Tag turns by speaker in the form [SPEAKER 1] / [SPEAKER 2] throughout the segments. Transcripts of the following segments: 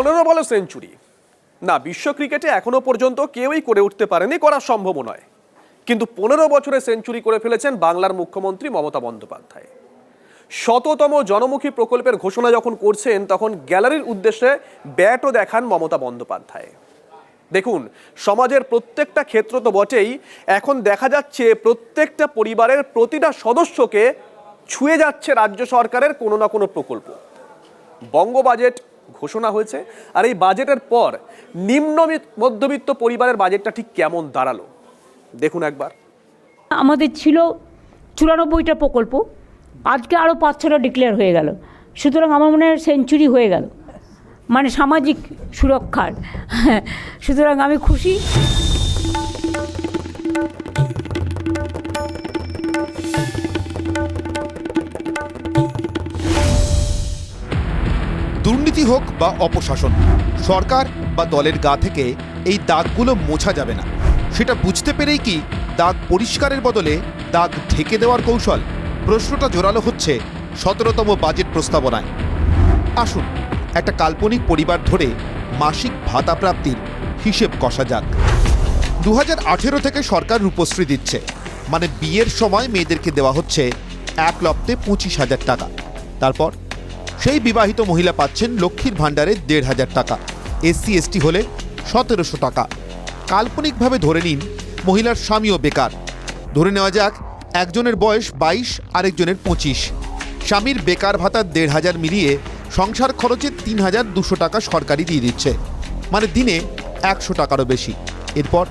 [SPEAKER 1] 15 বলে সেঞ্চুরি না, বিশ্ব ক্রিকেটে এখনো পর্যন্ত কেউই করে উঠতে পারেনি, করা সম্ভব নয়। কিন্তু 15 বছরে সেঞ্চুরি করে ফেলেছেন বাংলার মুখ্যমন্ত্রী মমতা বন্দ্যোপাধ্যায়। শততম জনমুখী প্রকল্পের ঘোষণা যখন করছেন তখন গ্যালারির উদ্দেশ্যে ব্যাটও দেখান মমতা বন্দ্যোপাধ্যায়। দেখুন, সমাজের প্রত্যেকটা ক্ষেত্র তো বটেই, এখন দেখা যাচ্ছে প্রত্যেকটা পরিবারের প্রতিটা সদস্যকে ছুঁয়ে যাচ্ছে রাজ্য সরকারের কোনো না কোনো প্রকল্প। বঙ্গ বাজেট ঘোষণা হয়েছে, আর এই বাজেটের পর নিম্ন মধ্যবিত্ত পরিবারের বাজেটটা ঠিক কেমন দাঁড়ালো দেখুন একবার।
[SPEAKER 2] আমাদের ছিল 94টা প্রকল্প, আজকে আরও 5-6টা ডিক্লেয়ার হয়ে গেল। সুতরাং আমার মনে হয় সেঞ্চুরি হয়ে গেল, মানে সামাজিক সুরক্ষার। সুতরাং আমি খুশি।
[SPEAKER 3] দুর্নীতি হোক বা অপশাসন, সরকার বা দলের গা থেকে এই দাগগুলো মোছা যাবে না। সেটা বুঝতে পেরেই কি দাগ পরিষ্কারের বদলে দাগ ঢেকে দেওয়ার কৌশল? প্রশ্নটা জোরালো হচ্ছে 17তম বাজেট প্রস্তাবনায়। আসুন একটা কাল্পনিক পরিবার ধরে মাসিক ভাতা প্রাপ্তির হিসেব কষা যাক। 2018 থেকে সরকার রূপশ্রী দিচ্ছে, মানে বিয়ের সময় মেয়েদেরকে দেওয়া হচ্ছে 1 লক্ষে 25,000 টাকা। তারপর সেই বিবাহিত মহিলা পাচ্ছেন লক্ষ্মীর ভাণ্ডারে 1,500 টাকা, SC ST হলে 1700 টাকা। কাল্পনিকভাবে ধরে নিন মহিলার স্বামীও বেকার। ধরে নেওয়া যাক একজনের বয়স 22, আরেকজনের 25। স্বামীর বেকার ভাতার 1,500 মিলিয়ে সংসার খরচে 3,200 টাকা সরকারি দিয়ে দিচ্ছে, মানে দিনে 100 টাকারও বেশি। এরপর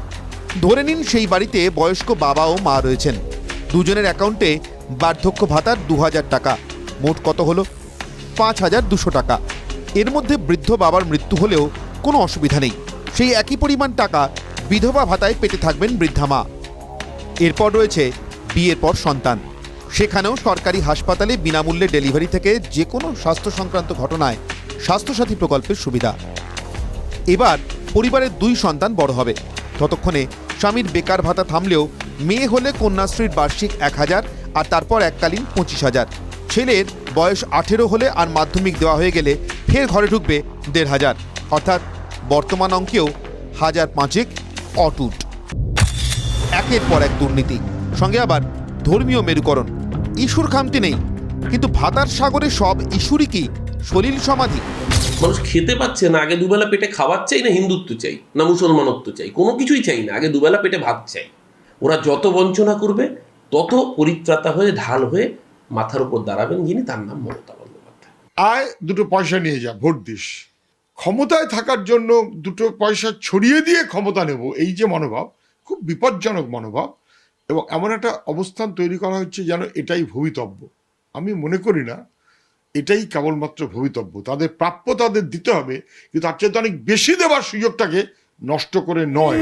[SPEAKER 3] ধরে নিন সেই বাড়িতে বয়স্ক বাবা ও মা রয়েছেন, দুজনের অ্যাকাউন্টে বার্ধক্য ভাতার 2,000 টাকা, মোট কত হলো 5,200 টাকা। এর মধ্যে বৃদ্ধ বাবার মৃত্যু হলেও কোনো অসুবিধা নেই, সেই একই পরিমাণ টাকা বিধবা ভাতায় পেতে থাকবেন বৃদ্ধা মা। এরপর রয়েছে বিয়ের পর সন্তান, সেখানেও সরকারি হাসপাতালে বিনামূল্যে ডেলিভারি থেকে যে কোনো স্বাস্থ্য সংক্রান্ত ঘটনায় স্বাস্থ্যসাথী প্রকল্পের সুবিধা। এবার পরিবারের 2 সন্তান বড় হবে, ততক্ষণে স্বামীর বেকার ভাতা থামলেও মেয়ে হলে কন্যাশ্রীর বার্ষিক 1,000 আর তারপর এককালীন 25,000। ছেলের বয়স 18 হলে আর মাধ্যমিক দেওয়া হয়ে গেলে ফের ঘরে ঢুকবে 1,500, অর্থাৎ বর্তমান অঙ্কেও 1,500 অটুট। একের পর এক দুর্নীতি, সঙ্গে আবার ধর্মীয় মেরুকরণ। ইস্যুর খামতি নেই, কিন্তু ভাতার সাগরে সব ইস্যুরই কি সলিল সমাধি?
[SPEAKER 4] মানুষ খেতে পাচ্ছে না, আগে দুবেলা পেটে খাবার চাই, না হিন্দুত্ব চাই, না মুসলমানত্ব চাই, কোনো কিছুই চাই না, আগে দুবেলা পেটে ভাত চাই। ওরা যত বঞ্চনা করবে তত পরিত্রাতা হয়ে ঢাল হয়ে মাথার উপর দাঁড়াবেন যিনি, তার নাম মমতা বন্দ্যোপাধ্যায়।
[SPEAKER 5] আয় 2 পয়সা নিয়ে যা, ভোট দিস। ক্ষমতায় থাকার জন্য 2 পয়সা ছড়িয়ে দিয়ে ক্ষমতা নেব, এই যে মনোভাব, খুব বিপজ্জনক মনোভাব। এবং এমন একটা অবস্থান তৈরি করা হচ্ছে যেন এটাই ভবিতব্য। আমি মনে করি না এটাই কেবলমাত্র ভবিতব্য। তাদের প্রাপ্য তাদের দিতে হবে, কিন্তু তার চেয়ে অনেক বেশি দেওয়ার সুযোগটাকে নষ্ট করে নয়।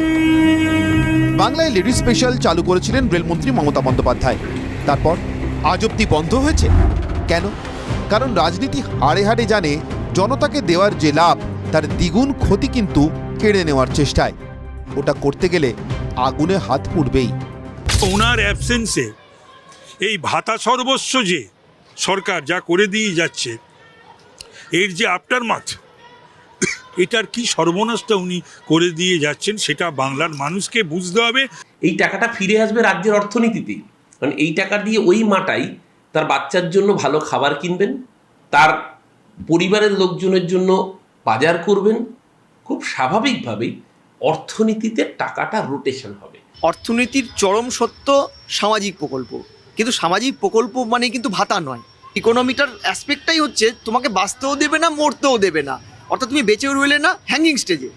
[SPEAKER 3] বাংলায় লেডি স্পেশাল চালু করেছিলেন রেলমন্ত্রী মমতা বন্দ্যোপাধ্যায়, তারপর আজ অব্দি বন্ধ হয়েছে কেন? কারণ রাজনীতি হাড়ে হাড়ে জানে জনতাকে দেওয়ার যে লাভ তার দ্বিগুণ ক্ষতি কিন্তু কেড়ে নেওয়ার চেষ্টায়। ওটা করতে গেলে আগুনে হাত পুড়বেই।
[SPEAKER 6] ওনার অ্যাবসেন্সে এই ভাতা সর্বস্ব যে সরকার যা করে দিয়ে যাচ্ছে, এর যে আফটারমাথ, এটার কি সর্বনাশটা উনি করে দিয়ে যাচ্ছেন সেটা বাংলার মানুষকে বুঝতে হবে।
[SPEAKER 4] এই টাকাটা ফিরে আসবে রাজ্যের অর্থনীতিতে, কারণ এই টাকা দিয়ে ওই মাটাই তার বাচ্চার জন্য ভালো খাবার কিনবেন, তার পরিবারের লোকজনের জন্য বাজার করবেন। খুব স্বাভাবিকভাবেই অর্থনীতিতে টাকাটা রোটেশন হবে।
[SPEAKER 7] অর্থনীতির চরম সত্য সামাজিক প্রকল্প, কিন্তু সামাজিক প্রকল্প মানে কিন্তু ভাতা নয়। ইকোনমিটার অ্যাসপেক্টটাই হচ্ছে তোমাকে বাঁচতেও দেবে না, মরতেও দেবে না, অর্থাৎ তুমি বেঁচেও রইলে না, হ্যাঙ্গিং স্টেজে।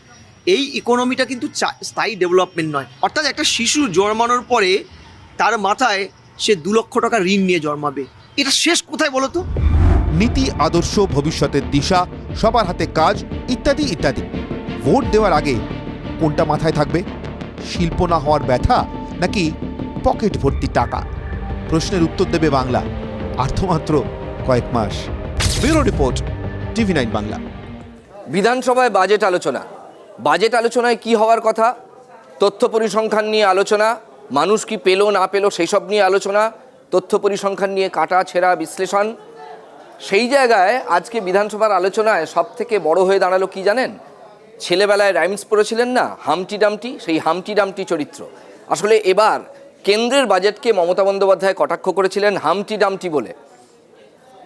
[SPEAKER 7] এই ইকোনমিটা কিন্তু স্থায়ী ডেভেলপমেন্ট নয়। অর্থাৎ একটা শিশু জন্মানোর পরে তার মাথায় সে 2 লক্ষ টাকা ঋণ নিয়ে জন্মাবে, এটা শেষ কোথায় বলো তো?
[SPEAKER 3] নীতি, আদর্শ, ভবিষ্যতের দিশা, সবার হাতে কাজ, ইত্যাদি ইত্যাদি। ভোট দেওয়ার আগে কোনটা মাথায় থাকবে? শিল্প না হওয়ার ব্যথা, নাকি পকেট ভর্তি টাকা? প্রশ্নের উত্তর দেবে বাংলা, আর তো মাত্র কয়েক মাস। Bureau report, TV9 Bangla.
[SPEAKER 8] বিধানসভায় বাজেট আলোচনা। বাজেট আলোচনায় কি হওয়ার কথা? তথ্য পরিসংখ্যান নিয়ে আলোচনা, মানুষ কি পেলো না পেলো সেই সব নিয়ে আলোচনা, তথ্য পরিসংখ্যান নিয়ে কাটা ছেঁড়া বিশ্লেষণ, সেই জায়গায় আজকে বিধানসভার আলোচনায় সব থেকে বড় হয়ে দাঁড়ালো কি জানেন? ছেলেবেলায় রাইমস পড়েছিলেন না, হামটি ডামটি, সেই হামটি ডামটি চরিত্র। আসলে এবার কেন্দ্রের বাজেটকে মমতা বন্দ্যোপাধ্যায় কটাক্ষ করেছিলেন হামটি ডামটি বলে।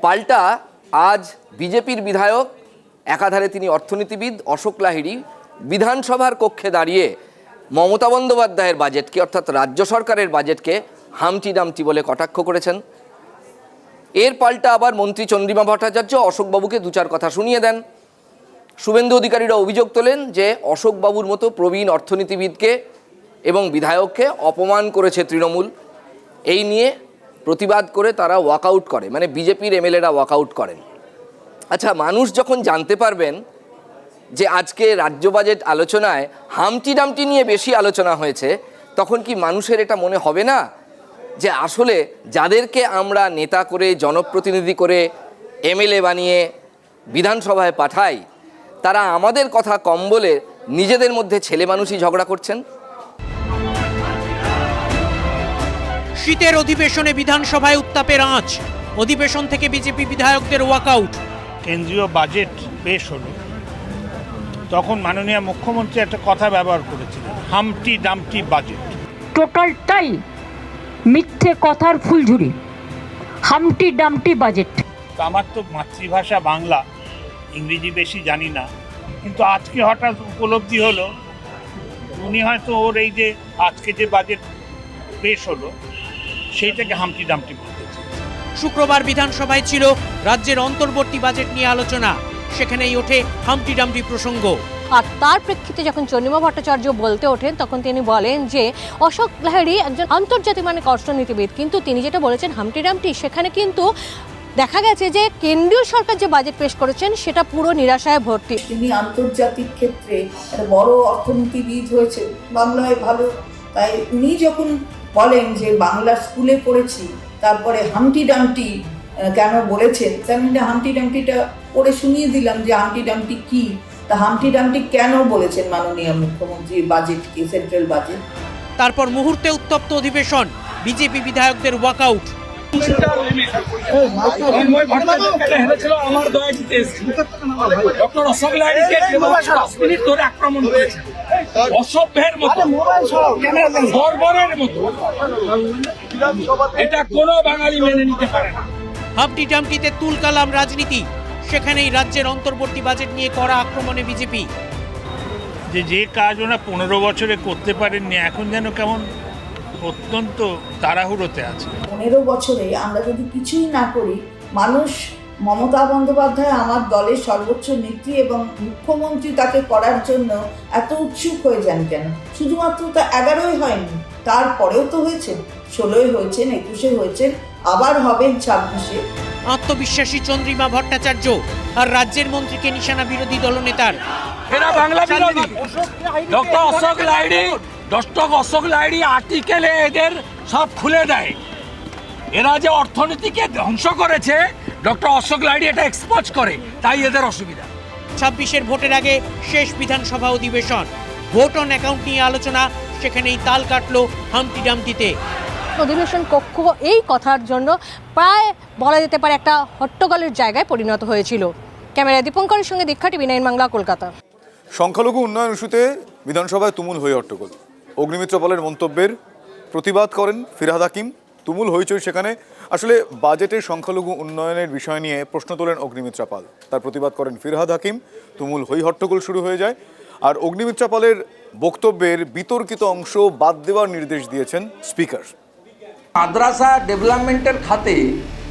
[SPEAKER 8] পাল্টা আজ বিজেপির বিধায়ক, একাধারে তিনি অর্থনীতিবিদ অশোক লাহিড়ী, বিধানসভার কক্ষে দাঁড়িয়ে মমতা বন্দ্যোপাধ্যায়ের বাজেটকে অর্থাৎ রাজ্য সরকারের বাজেটকে হামটি ডামটি বলে কটাক্ষ করেছেন। এর পাল্টা আবার মন্ত্রী চন্দ্রিমা ভট্টাচার্য অশোকবাবুকে দু চার কথা শুনিয়ে দেন। শুভেন্দু অধিকারীরা অভিযোগ তোলেন যে অশোকবাবুর মতো প্রবীণ অর্থনীতিবিদকে এবং বিধায়ককে অপমান করেছে তৃণমূল। এই নিয়ে প্রতিবাদ করে তারা ওয়াকআউট করে, মানে বিজেপির এমএলএরা ওয়াকআউট করেন। আচ্ছা, মানুষ যখন জানতে পারবেন যে আজকে রাজ্য বাজেট আলোচনায় হামটি ডামটি নিয়ে বেশি আলোচনা হয়েছে, তখন কি মানুষের এটা মনে হবে না যে আসলে যাদেরকে আমরা নেতা করে, জনপ্রতিনিধি করে, এমএলএ বানিয়ে বিধানসভায় পাঠাই, তারা আমাদের কথা কম বলে নিজেদের মধ্যে ছেলে মানুষই ঝগড়া করছেন?
[SPEAKER 9] শীতের অধিবেশনে বিধানসভায় উত্তাপের আঁচ, অধিবেশন থেকে বিজেপি বিধায়কদের ওয়াকআউট।
[SPEAKER 6] কেন্দ্রীয় বাজেট পেশ হলো, তখন মাননীয় মুখ্যমন্ত্রী একটা কথা ব্যবহার করেছিলেন, হামটি ডামটি বাজেট।
[SPEAKER 2] টোটালটাই মিথ্যে কথার ফুলঝুরি, হামটি ডামটি বাজেট।
[SPEAKER 6] তো আমার তো মাতৃভাষা বাংলা, ইংরেজি বেশি জানি না, কিন্তু আজকে হঠাৎ উপলব্ধি হলো উনি হয়তো ওর এই যে আজকে যে বাজেট পেশ হলো সেইটাকে হামটি ডামটি বলতেছে।
[SPEAKER 9] শুক্রবার বিধানসভায় ছিল রাজ্যের অন্তর্বর্তী বাজেট নিয়ে আলোচনা, সেখানেই ওঠে হামটি ডামটি প্রসঙ্গ।
[SPEAKER 10] আর তার প্রেক্ষিতে যখন চন্দ্রিমা ভট্টাচার্য বলতে ওঠেন, তখন তিনি বলেন যে অশোক লাহিড়ী একজন আন্তর্জাতিক মানের অর্থনীতিবিদ, কিন্তু তিনি যেটা বলেছেন হামটি ডামটি, সেখানে কিন্তু দেখা গেছে যে কেন্দ্রীয় সরকার যে বাজেট পেশ করেছেন সেটা পুরো নিরাশায় ভর্তি।
[SPEAKER 11] তিনি আন্তর্জাতিক ক্ষেত্রে একটা বড় অর্থনীতিবিদ হয়েছে, বাংলায় ভালো, তাই উনি যখন বলেন যে বাংলা স্কুলে পড়েছি, তারপরে হামটি ডামটি কেন বলেছেন, তেমনি হামটি ডামটিটা পড়ে শুনিয়ে দিলাম যে হামটি ডামটি কি, তা হামটি ডামটি কেন বলেছেন মাননীয় মুখ্যমন্ত্রী বাজেটকে, সেন্ট্রাল বাজেট।
[SPEAKER 9] তারপর মুহূর্তে উত্তপ্ত অধিবেশন, বিজেপি বিধায়কদের ওয়াকআউট। হামটি ডামটিতে তুলকালাম রাজনীতি, সেখানেই রাজ্যের অন্তর্বর্তী বাজেট নিয়ে করা আক্রমণে বিজেপি।
[SPEAKER 6] যে কাজ ওরা 15 বছরে করতে পারেননি, এখন যেন কেমন অত্যন্ত তাড়াহুড়োতে আছে।
[SPEAKER 11] 15 বছরে আমরা যদি কিছুই না করি, মানুষ মমতা বন্দ্যোপাধ্যায় আমার দলের সর্বোচ্চ নেত্রী এবং মুখ্যমন্ত্রী, তাকে করার জন্য এত উৎসুক হয়ে যান কেন? শুধুমাত্র তা 11ই হয়নি, তারপরেও তো হয়েছে, 16 হয়েছেন, 21 হয়েছেন, আবার হবেন 26-এ।
[SPEAKER 9] আত্মবিশ্বাসী চন্দ্রিমা ভট্টাচার্য আর রাজ্যের মন্ত্রীকে নিশানা বিরোধী দলনেতার।
[SPEAKER 12] এরা বাংলা বিরোধী। ডক্টর অশোক লাহিড়ী আর্টিকেলে এদের সব খুলে দেয়। এরা যে অর্থনীতিকে ধ্বংস করেছে, ডক্টর অশোক লাহিড়ী এটা এক্সপোজ করে, তাই এদের অসুবিধা।
[SPEAKER 9] 26-এর ভোটের আগে শেষ বিধানসভা অধিবেশন, ভোট অন অ্যাকাউন্ট নিয়ে আলোচনা, সেখানেই তাল কাটলো হামটি ডামটিতে।
[SPEAKER 10] অধিবেশন কক্ষ এই কথার জন্য প্রায় বলা যেতে পারে একটা হট্টগোলের জায়গায় পরিণত হয়েছিল। ক্যামেরায় দীপঙ্করের সঙ্গে দীক্ষা, টিভি 9 বাংলা, কলকাতা।
[SPEAKER 13] সংখ্যালঘু উন্নয়ন ইস্যুতে বিধানসভায় তুমুল হয়ে হট্টগোল। অগ্নিমিত্র পালের মন্তব্যের প্রতিবাদ করেন ফিরহাদ হাকিম, তুমুল হইচই সেখানে। আসলে বাজেটের সংখ্যালঘু উন্নয়নের বিষয় নিয়ে প্রশ্ন তোলেন অগ্নিমিত্রা পাল, তার প্রতিবাদ করেন ফিরহাদ হাকিম, তুমুল হই হট্টগোল শুরু হয়ে যায়। আর অগ্নিমিত্রা পালের বক্তব্যের বিতর্কিত অংশ বাদ দেওয়ার নির্দেশ দিয়েছেন স্পিকার।
[SPEAKER 12] মাদ্রাসা ডেভেলপমেন্টের খাতে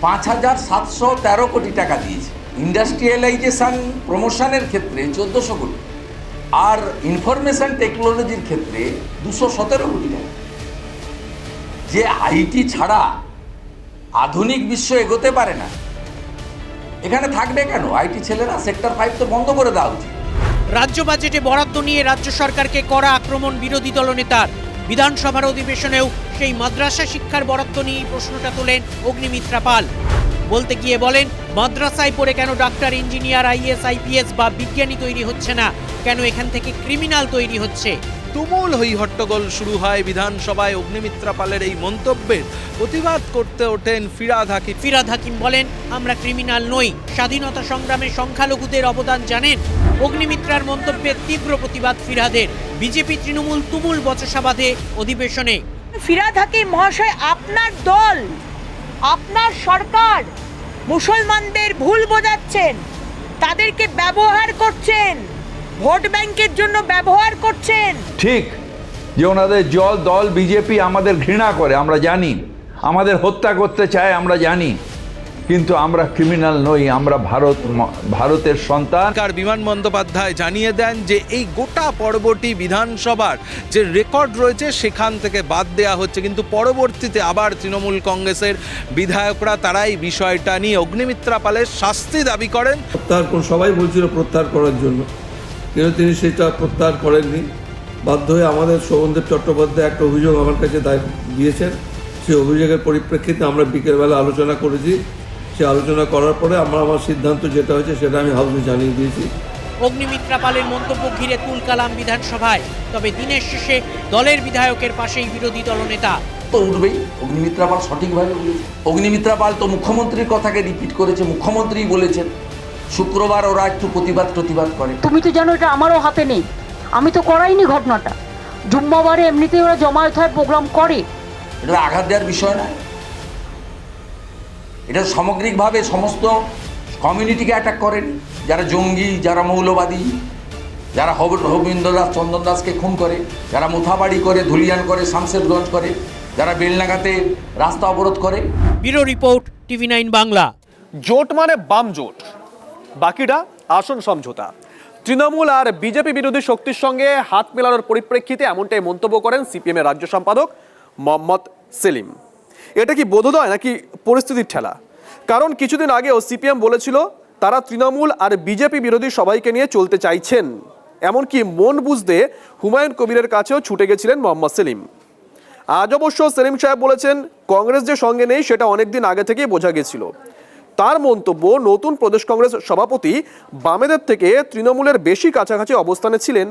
[SPEAKER 12] 5,713 কোটি টাকা দিয়েছে, ইন্ডাস্ট্রিয়ালাইজেশন প্রমোশনের ক্ষেত্রে 1400 কোটি, আর ইনফরমেশন টেকনোলজির ক্ষেত্রে 217 কোটি টাকা। যে আইটি ছাড়া আধুনিক বিশ্ব এগোতে পারে না, এখানে থাকবে কেন? আইটি ছেলেরা সেক্টর 5 তো বন্ধ করে দেওয়া উচিত।
[SPEAKER 9] রাজ্য বাজেটে বরাদ্দ নিয়ে রাজ্য সরকারকে করা আক্রমণ বিরোধী দলনেতার। বিধানসভার অধিবেশনেও সেই মাদ্রাসা শিক্ষার বরাদ্দ নিয়ে প্রশ্নটা তোলেন অগ্নিমিত্রা পাল। বলতে গিয়ে বলেন, মাদ্রাসায় পড়ে কেন ডাক্তার, ইঞ্জিনিয়ার, আইএস, আইপিএস বা বিজ্ঞানী তৈরি হচ্ছে না, কেন এখান থেকে ক্রিমিনাল তৈরি হচ্ছে?
[SPEAKER 14] তুমুল হইহট্টগোল শুরু হয় বিধানসভায় অগ্নিমিত্রা পালের এই মন্তব্যের প্রতিবাদ করতে ওঠেন ফিরহাদ হাকিম।
[SPEAKER 9] ফিরহাদ হাকিম বলেন, আমরা ক্রিমিনাল নই, স্বাধীনতা সংগ্রামে সংখ্যালঘুদের অবদান জানেন। অগ্নিমিত্রার মন্তব্যের তীব্র প্রতিবাদ ফিরহাদের। বিজেপি তৃণমূল তুমুল বচসা বাঁধে অধিবেশনে।
[SPEAKER 2] ফিরহাদ হাকিম মহাশয়, আপনার দল, আপনার সরকার মুসলমানদের ভুল বোঝাচ্ছেন, তাদেরকে ব্যবহার করছেন, ভোট ব্যাংকের জন্য ব্যবহার করছেন।
[SPEAKER 12] ঠিক যে ওনাদের দল বিজেপি আমাদের ঘৃণা করে আমরা জানি, আমাদের হত্যা করতে চায় আমরা জানি, কিন্তু আমরা ক্রিমিনাল নই, আমরা ভারতের সন্তান।
[SPEAKER 14] বিমান বন্দ্যোপাধ্যায় জানিয়ে দেন যে এই গোটা পর্বটি বিধানসভার যে রেকর্ড রয়েছে সেখান থেকে বাদ দেওয়া হচ্ছে, কিন্তু পরবর্তীতে আবার তৃণমূল কংগ্রেসের বিধায়করা তারাই বিষয়টা নিয়ে অগ্নিমিত্রা পালের শাস্তি দাবি করেন।
[SPEAKER 12] সবাই বলছিল প্রত্যাহার করার জন্য, কিন্তু তিনি সেটা প্রত্যাহার করেননি। বাধ্য হয়ে আমাদের শোভনদেব চট্টোপাধ্যায় একটা অভিযোগ আমার কাছে দিয়েছেন, সেই অভিযোগের পরিপ্রেক্ষিতে আমরা বিকেলবেলা আলোচনা করেছি। সে আলোচনা করার পরে আমার সিদ্ধান্ত যেটা হয়েছে সেটা আমি হাউসে জানিয়ে দিয়েছি।
[SPEAKER 9] অগ্নিমিত্রা পালের মন্তব্য ঘিরে তুলকালাম বিধানসভায়। তবে দিনের শেষে দলের বিধায়কের পাশেই বিরোধী দলনেতা।
[SPEAKER 12] তো উঠবেই, অগ্নিমিত্রা পাল সঠিকভাবে বলেছে। অগ্নিমিত্রা পাল তো মুখ্যমন্ত্রীর কথাকে রিপিট করেছে, মুখ্যমন্ত্রী বলেছেন। শুক্রবার ওরা একটু প্রতিবাদ করে।
[SPEAKER 2] তুমি তো জানো এটা আমারও হাতে নেই, আমি তো করাইনি ঘটনাটা। জুম্মাবারে এমনিতেই ওরা জমায়েত হয়, প্রোগ্রাম করে।
[SPEAKER 12] এটা আঘাত দেওয়ার বিষয় না, এটা সামগ্রিকভাবে সমস্ত কমিউনিটিকে অ্যাটাক করেন। যারা জঙ্গি, যারা মৌলবাদী, যারা হবিন্দ্র দাস, চন্দন দাসকে খুন করে, যারা মোথাবাড়ি করে, ধুলিয়ান করে, শামশেরগঞ্জ করে, যারা বেলনাগাতে রাস্তা অবরোধ করে।
[SPEAKER 9] Bureau report, TV9 Bangla.
[SPEAKER 1] জোট মানে বাম জোট, বাকিটা আসন সমঝোতা। তৃণমূল আর বিজেপি বিরোধী শক্তির সঙ্গে হাত মেলানোর পরিপ্রেক্ষিতে এমনটাই মন্তব্য করেন সিপিএম এর রাজ্য সম্পাদক মোহাম্মদ সেলিম। এটা কি বোধোদয় নাকি পরিস্থিতির ঠেলা? কারণ কিছুদিন আগেও সিপিএম বলেছিল তারা তৃণমূল আর বিজেপি বিরোধী সবাইকে নিয়ে চলতে চাইছেন। এমনকি মন বুঝতে হুমায়ুন কবিরের কাছেও ছুটে গেছিলেন মোহাম্মদ সেলিম। আজ অবশ্য সেলিম সাহেব বলেছেন কংগ্রেস যে সঙ্গে নেই সেটা অনেকদিন আগে থেকেই বোঝা গেছিল। তার মন্তব্য, নতুন প্রদেশ কংগ্রেস সভাপতি বামেদের থেকে তৃণমূলের বেশি কাছাকাছি অবস্থানে ছিলেন,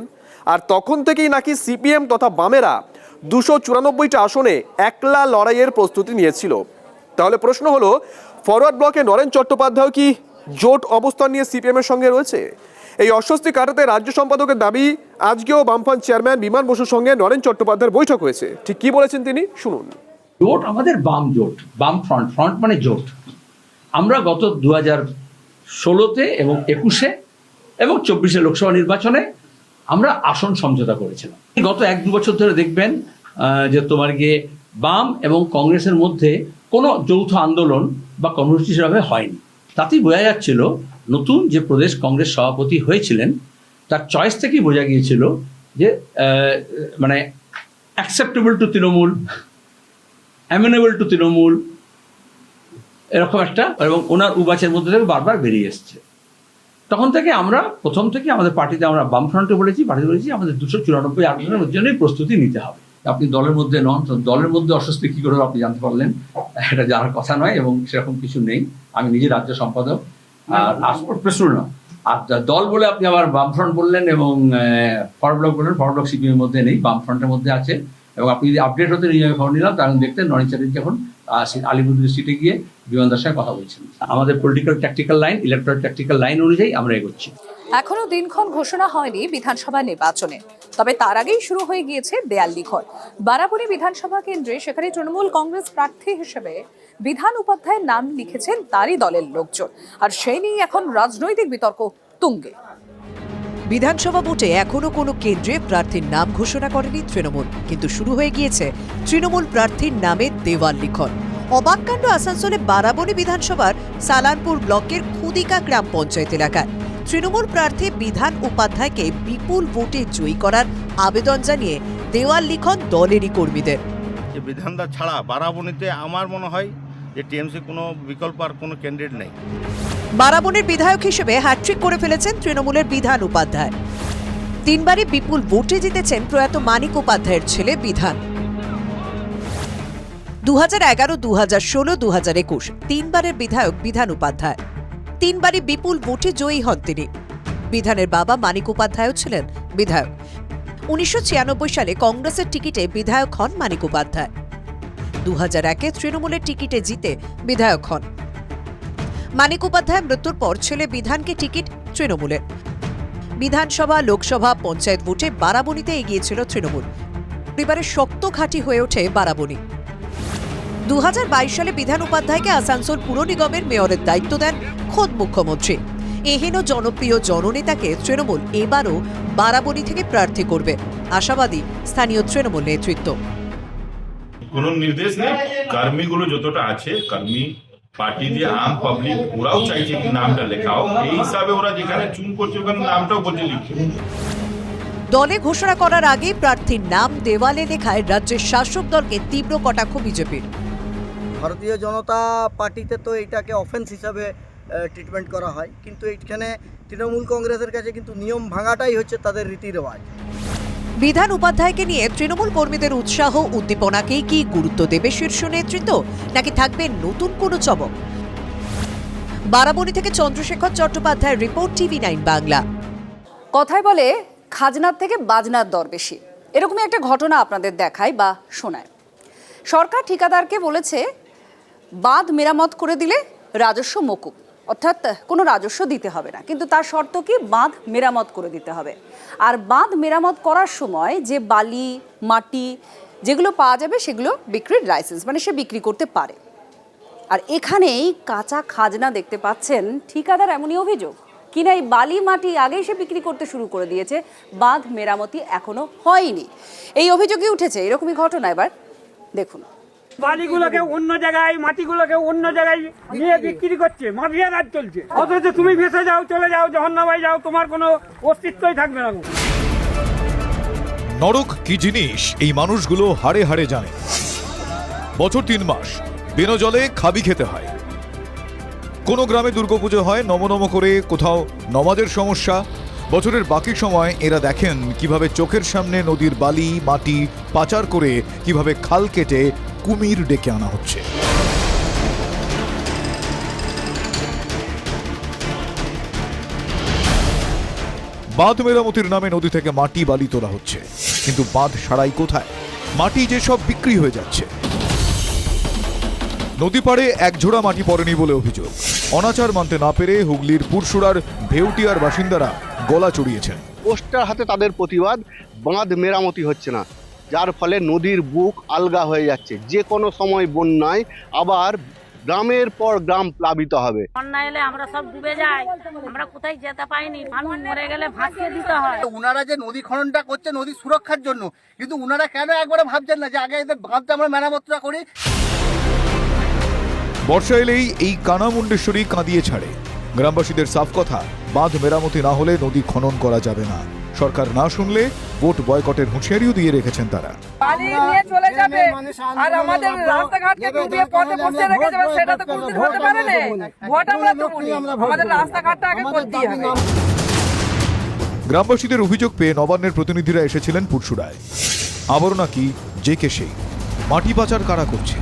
[SPEAKER 1] আর তখন থেকেই নাকি সিপিএম তথা বামেরা 294টা আসনে একলা লড়াইয়ের প্রস্তুতি নিয়েছিল। তাহলে প্রশ্ন হলো, ফরওয়ার্ড ব্লকে নরেন চট্টোপাধ্যায় কি জোট অবস্থান নিয়ে সিপিএম এর সঙ্গে রয়েছে? এই অস্বস্তি কাটাতে রাজ্য সম্পাদকের দাবি, আজকেও বামফ্রন্ট চেয়ারম্যান বিমান বসুর সঙ্গে নরেন চট্টোপাধ্যায়ের বৈঠক হয়েছে। ঠিক কি বলেছেন তিনি, শুনুন।
[SPEAKER 12] জোট আমাদের বাম জোট, বাম ফ্রন্ট, ফ্রন্ট মানে জোট। আমরা গত 2016-তে এবং 21-এ এবং 24-এ লোকসভা নির্বাচনে আমরা আসন সমঝোতা করেছিলাম। গত 1-2 বছর ধরে দেখবেন যে তোমার গিয়ে বাম এবং কংগ্রেসের মধ্যে কোনো যৌথ আন্দোলন বা কর্মসূচি সেভাবে হয়নি। তাতেই বোঝা যাচ্ছিল নতুন যে প্রদেশ কংগ্রেস সভাপতি হয়েছিলেন তার চয়েস থেকেই বোঝা গিয়েছিল যে মানে acceptable to Trinamool, amenable to Trinamool, এরকম একটা, এবং ওনার উবাচের মধ্যে থেকে বারবার বেরিয়ে এসছে। তখন থেকে আমরা প্রথম থেকে আমাদের পার্টিতে আমরা বামফ্রন্টে বলেছি, পার্টিতে বলেছি আমাদের 294 আসনের জন্যই প্রস্তুতি নিতে হবে। আপনি দলের মধ্যে নন, তো দলের মধ্যে অস্বস্তি কী করে আপনি জানতে পারলেন? এটা জানার কথা নয় এবং সেরকম কিছু নেই। আমি নিজে রাজ্য সম্পাদক, আর আসপোর্ট প্রেসুল না। আর দল বলে আপনি আবার বামফ্রন্ট বললেন এবং ফরওয়ার্ড ব্লক বললেন। ফরওয়ার্ড ব্লক সিপিএমের মধ্যে নেই, বামফ্রন্টের মধ্যে আছে। এবং আপনি যদি আপডেট হতে নিজে খবর নিলাম, তখন দেখতেন নরেন চ্যাটার্জি এখন আলিপুর সিটে গিয়ে বিমানদার সঙ্গে কথা বলছেন। আমাদের political tactical line, electoral tactical line অনুযায়ী আমরা এগোচ্ছি।
[SPEAKER 10] এখনো দিনক্ষণ ঘোষণা হয়নি বিধানসভা নির্বাচনে, তবে তার আগেই শুরু হয়ে গিয়েছে দেয়াল লিখন। বারাবণী বিধানসভা কেন্দ্রে সেখানে তৃণমূল কংগ্রেস প্রার্থী হিসেবে বিধান উপাধ্যায়ের নাম লিখেছেন তারই দলের লোকজন, আর সেই নিয়ে এখন রাজনৈতিক বিতর্ক তুঙ্গে।
[SPEAKER 15] বিধানসভা ভোটে এখনো কোনো কেন্দ্রে প্রার্থীর নাম ঘোষণা করেনি তৃণমূল, কিন্তু শুরু হয়ে গিয়েছে তৃণমূল প্রার্থীর নামে দেওয়াল লিখন। অবাক কাণ্ড আসানসোলে বারাবণী বিধানসভার সালানপুর ব্লকের খুদিকা গ্রাম পঞ্চায়েত এলাকায় তৃণমূল প্রার্থী বিধান উপাধ্যায়কে বিপুল ভোটে জয়ী করার আবেদন জানিয়ে দেওয়াল লিখন দলেরই কর্মীদের।
[SPEAKER 16] বিধানদা ছাড়া বারাবণীতে আমার মনে হয় যে টিএমসি কোনো বিকল্প আর কোনো ক্যান্ডিডেট নেই।
[SPEAKER 15] বারাবণীর বিধায়ক হিসেবে হ্যাট্রিক করে ফেলেছেন তৃণমূলের বিধান উপাধ্যায়। 3বারই বিপুল ভোটে জিতেছেন প্রয়াত মানিক উপাধ্যায়ের ছেলে বিধান। 2011, 2016, 2021 3বারের বিধায়ক বিধান উপাধ্যায়। 3বারই বিপুল ভোটে জয়ী হন তিনি। বিধানের বাবা মানিক উপাধ্যায়ও ছিলেন বিধায়ক। 1996 সালে কংগ্রেসের টিকিটে বিধায়ক হন মানিক উপাধ্যায়। 2001-এ তৃণমূলের টিকিটে জিতে বিধায়ক হন। মানিক উপাধ্যায়ের মৃত্যুর পর ছেলে বিধানকে টিকিট তৃণমূলের। বিধানসভা, লোকসভা, পঞ্চায়েত ভোটে বারাবণীতে এগিয়েছিল তৃণমূল। পরিবারের শক্ত ঘাঁটি হয়ে ওঠে বারাবণী। 2022 সালে বিধান উপাধ্যায়কে আসানসোল পুর নিগমের মেয়রের দায়িত্ব দেন খোদ মুখ্যমন্ত্রী। এহেন জনপ্রিয় জননেতাকে তৃণমূল এবারও বারাবণী থেকে প্রার্থী করবে, আশাবাদী স্থানীয় তৃণমূল নেতৃত্ব।
[SPEAKER 17] কোনো নির্দেশ নেই, কর্মীগুলো যতটা আছে, কর্মী পার্টি দিয়ে আম পাবলিক ওরাও চাইছে কি নামটা লেখাও, এই হিসাবে ওরা যেখানে চুন করছে ওখানে নামটাও বলছে লিখছে।
[SPEAKER 15] দলে ঘোষণা করার আগে প্রার্থীর নাম দেওয়ালে লেখায় রাজ্যের শাসক দলকে তীব্র কটাক্ষ বিজেপির।
[SPEAKER 7] ভারতীয় জনতা পার্টিতে তো এটাকে অফেন্স হিসাবে ট্রিটমেন্ট করা হয়, কিন্তু এইখানে তৃণমূল কংগ্রেসের কাছে কিন্তু নিয়ম ভাঙাটাই হচ্ছে তাদের রীতি রেওয়াজ।
[SPEAKER 15] বিধান উপাধ্যায়কে নিয়ে তৃণমূল কর্মীদের উৎসাহ উদ্দীপনাকেই কি গুরুত্ব দেবে শীর্ষ নেতৃত্ব, নাকি থাকবে নতুন কোনো চমক? বারাবণী থেকে চন্দ্রশেখর চট্টোপাধ্যায়ের রিপোর্ট, TV9 বাংলা।
[SPEAKER 18] কথায় বলে খাজনার থেকে বাজনার দর বেশি, এরকমই একটা ঘটনা আপনাদের দেখায় বা শোনায়। সরকার ঠিকাদারকে বলেছে বাঁধ মেরামত করে দিলে রাজস্ব মকুব, অর্থাৎ কোনো রাজস্ব দিতে হবে না, কিন্তু তার শর্ত কি বাঁধ মেরামত করে দিতে হবে। আর বাঁধ মেরামত করার সময় যে বালি, মাটি যেগুলো পাওয়া যাবে সেগুলো বিক্রির লাইসেন্স, মানে সে বিক্রি করতে পারে। আর এখানেই কাঁচা খাজনা দেখতে পাচ্ছেন ঠিকাদার এমনই অভিযোগ কিনা এই বালি মাটি আগেই সে বিক্রি করতে শুরু করে দিয়েছে, বাঁধ মেরামতি এখনো হয়নি। এই অভিযোগই উঠেছে, এরকমই ঘটনা এবার দেখুন।
[SPEAKER 19] বালিগুলোকে অন্য জায়গায়, মাটিগুলোকে অন্য জায়গায় নিয়ে বিক্রি করছে, মাফিয়া রাজ চলছে। অথচ তুমি ভেসে যাও, চলে যাও, জাহান্নামে যাও, তোমার কোনো অস্তিত্বই থাকবে না।
[SPEAKER 3] নরক কি জিনিস এই মানুষগুলো হাড়ে হাড়ে জানে। বছর 3 মাস বিনা জলে খাবি খেতে হয়। কোনো গ্রামে দুর্গাপুজো হয় নমনম করে, কোথাও নমাজের সমস্যা। বছরের বাকি সময় এরা দেখেন কিভাবে চোখের সামনে নদীর বালি মাটি পাচার করে কিভাবে খাল কেটে কুমির ডেকে আনা হচ্ছে। বাঁধ মেরামতির নামে নদী থেকে মাটি বালি তোলা হচ্ছে, কিন্তু বাঁধ সারাই কোথায়? মাটি যে সব বিক্রি হয়ে যাচ্ছে। নদী পাড়ে এক ঝোড়া মাটি পড়েনি বলে অভিযোগ। অনাচার মানতে না পেরে হুগলির পুরসুরার ভেউটিয়ার বাসিন্দারা গলা চড়িয়েছেন।
[SPEAKER 20] পোস্টার হাতে তাদের প্রতিবাদ, বাঁধ মেরামতি হচ্ছে না, যার ফলে নদীর বুক আলগা হয়ে যাচ্ছে। যে কোনো সময় বন্যায় আবার গ্রামের পর গ্রাম প্লাবিত হবে।
[SPEAKER 2] বন্যা এলে আমরা সব ডুবে যাই, আমরা কোথায় যেতে পাইনি, মানুষ মরে গেলে ভাসিয়ে দিতে হয়।
[SPEAKER 20] উনারা যে নদী খননটা করছে নদী সুরক্ষার জন্য, কিন্তু উনারা কেন একবারে ভাবছেন না যে আগে এদের বাঁধটা আমরা মেরামতটা করি।
[SPEAKER 3] বর্ষা এলেই এই কানামুন্ডেশ্বরী কাঁদিয়ে ছাড়ে। গ্রামবাসীদের সাফ কথা, বাঁধ মেরামতি না হলে নদী খনন করা যাবে না। সরকার না শুনলে ভোট বয়কটের হুঁশিয়ারিও দিয়ে রেখেছেন তারা।
[SPEAKER 19] বালি নিয়ে চলে যাবে আর আমাদের রাস্তাঘাটকে ডুবিয়ে পথে বসে রেখে যাবে, সেটা তো কোনদিন হতে পারে না। ভোট আমরা দেবো, আমাদের রাস্তাঘাটটা আগে করতেই হবে।
[SPEAKER 3] গ্রামবাসীদের অভিযোগ পেয়ে নবান্নের প্রতিনিধিরা এসেছিলেন পুরসুরায়। আবারও নাকি যে কে সেই। মাটি পাচার কারা করছে?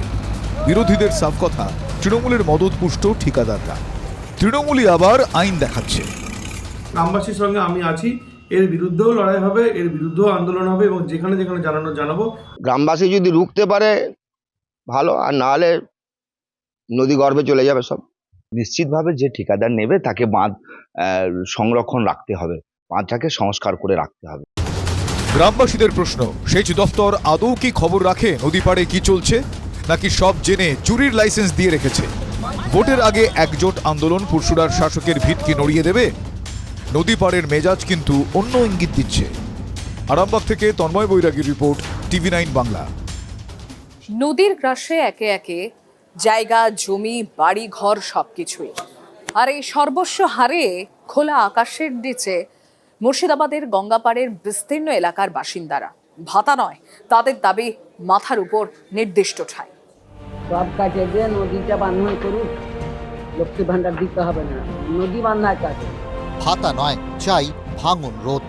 [SPEAKER 3] বিরোধীদের সাফ কথা, তৃণমূলের মদতপুষ্ট ঠিকাদাররা। তৃণমূলই আবার আইন দেখাচ্ছে।
[SPEAKER 21] গ্রামবাসীর সঙ্গে আমি আছি, এর বিরুদ্ধেও লড়াই হবে, এর বিরুদ্ধেও আন্দোলন হবে এবং যেখানে যেখানে জানাবো।
[SPEAKER 20] গ্রামবাসী যদি রুখতে পারে ভালো, আর না হলে নদী গর্ভে চলে যাবে সব।
[SPEAKER 22] নিশ্চিতভাবে যে ঠিকাদার নেবে তাকে বাঁধ সংরক্ষণ রাখতে হবে, বাঁধটাকে সংস্কার করে রাখতে হবে।
[SPEAKER 3] গ্রামবাসীদের প্রশ্ন, সেচ দফতর আদৌ কি খবর রাখে নদী পাড়ে কি চলছে, নাকি সব জেনে চুরির লাইসেন্স দিয়ে রেখেছে? ভোটের আগে একজোট আন্দোলন পুরসুরার শাসকের ভিত কি নড়িয়ে দেবে? নদী পাড়ের মেজাজ কিন্তু অন্য ইঙ্গিত দিচ্ছে। আরামবাগ থেকে তন্ময় বৈরাগীর রিপোর্ট, TV9 বাংলা।
[SPEAKER 18] নদীর গ্রাসে একে একে জায়গা, জমি, বাড়ি ঘর সবকিছুই, আর এই সর্বস্ব হারে খোলা আকাশের নিচে মুর্শিদাবাদের গঙ্গাপাড়ের বিস্তীর্ণ এলাকার বাসিন্দারা। ভাতা নয়, তাদের দাবি মাথার উপর নির্দিষ্ট ঠাঁই।
[SPEAKER 2] সব কাজে দিয়ে নদীটা বান্ধন করুক, লক্ষ্মী ভান্ডার দিতে হবে না, নদী বান্ধার কাজে।
[SPEAKER 23] ভাতা নয়, চাই ভাঙন রোধ।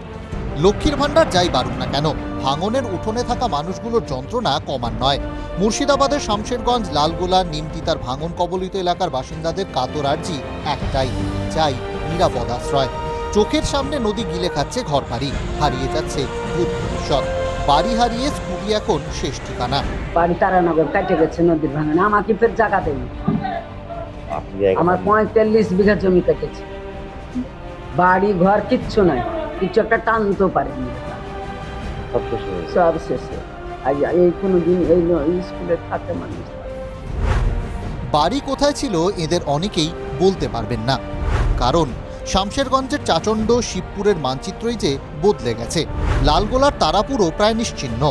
[SPEAKER 23] লক্ষ্মীর ভান্ডার যাই বাড়ুক না কেন, ভাঙনের উঠোনে থাকা মানুষগুলোর যন্ত্রণা কমান নয়। মুর্শিদাবাদের শামশেরগঞ্জ, লালগোলা, নিমতিতার ভাঙন কবলিত এলাকার বাসিন্দাদের কাতর আর্জি একটাই, চাই নিরাপদ আশ্রয়। চোখের সামনে নদী গিলে খাচ্ছে ঘরবাড়ি, হারিয়ে যাচ্ছে ভূত ভবিষ্যৎ। বাড়ি হারিয়ে স্কুলই এখন শেষ ঠিকানা।
[SPEAKER 4] বাড়ি তারানগর কাটে গেছে নদীর ভাঙনে, আমাকে ফের জায়গা দেয়নি। আমার 45 বিঘা জমি কেটেছে, বাড়ি ঘর কিচ্ছু নাই, কিছু একটা টানতেও পারেনি, সব শেষে। এই কোনোদিন এই স্কুলে থাকে মানুষ।
[SPEAKER 23] বাড়ি কোথায় ছিল এদের অনেকেই বলতে পারবেন না, কারণ শামশেরগঞ্জের চাচণ্ড শিবপুরের মানচিত্রই যে বদলে গেছে। লালগোলার তারাপুরও প্রায় নিশ্চিহ্ন,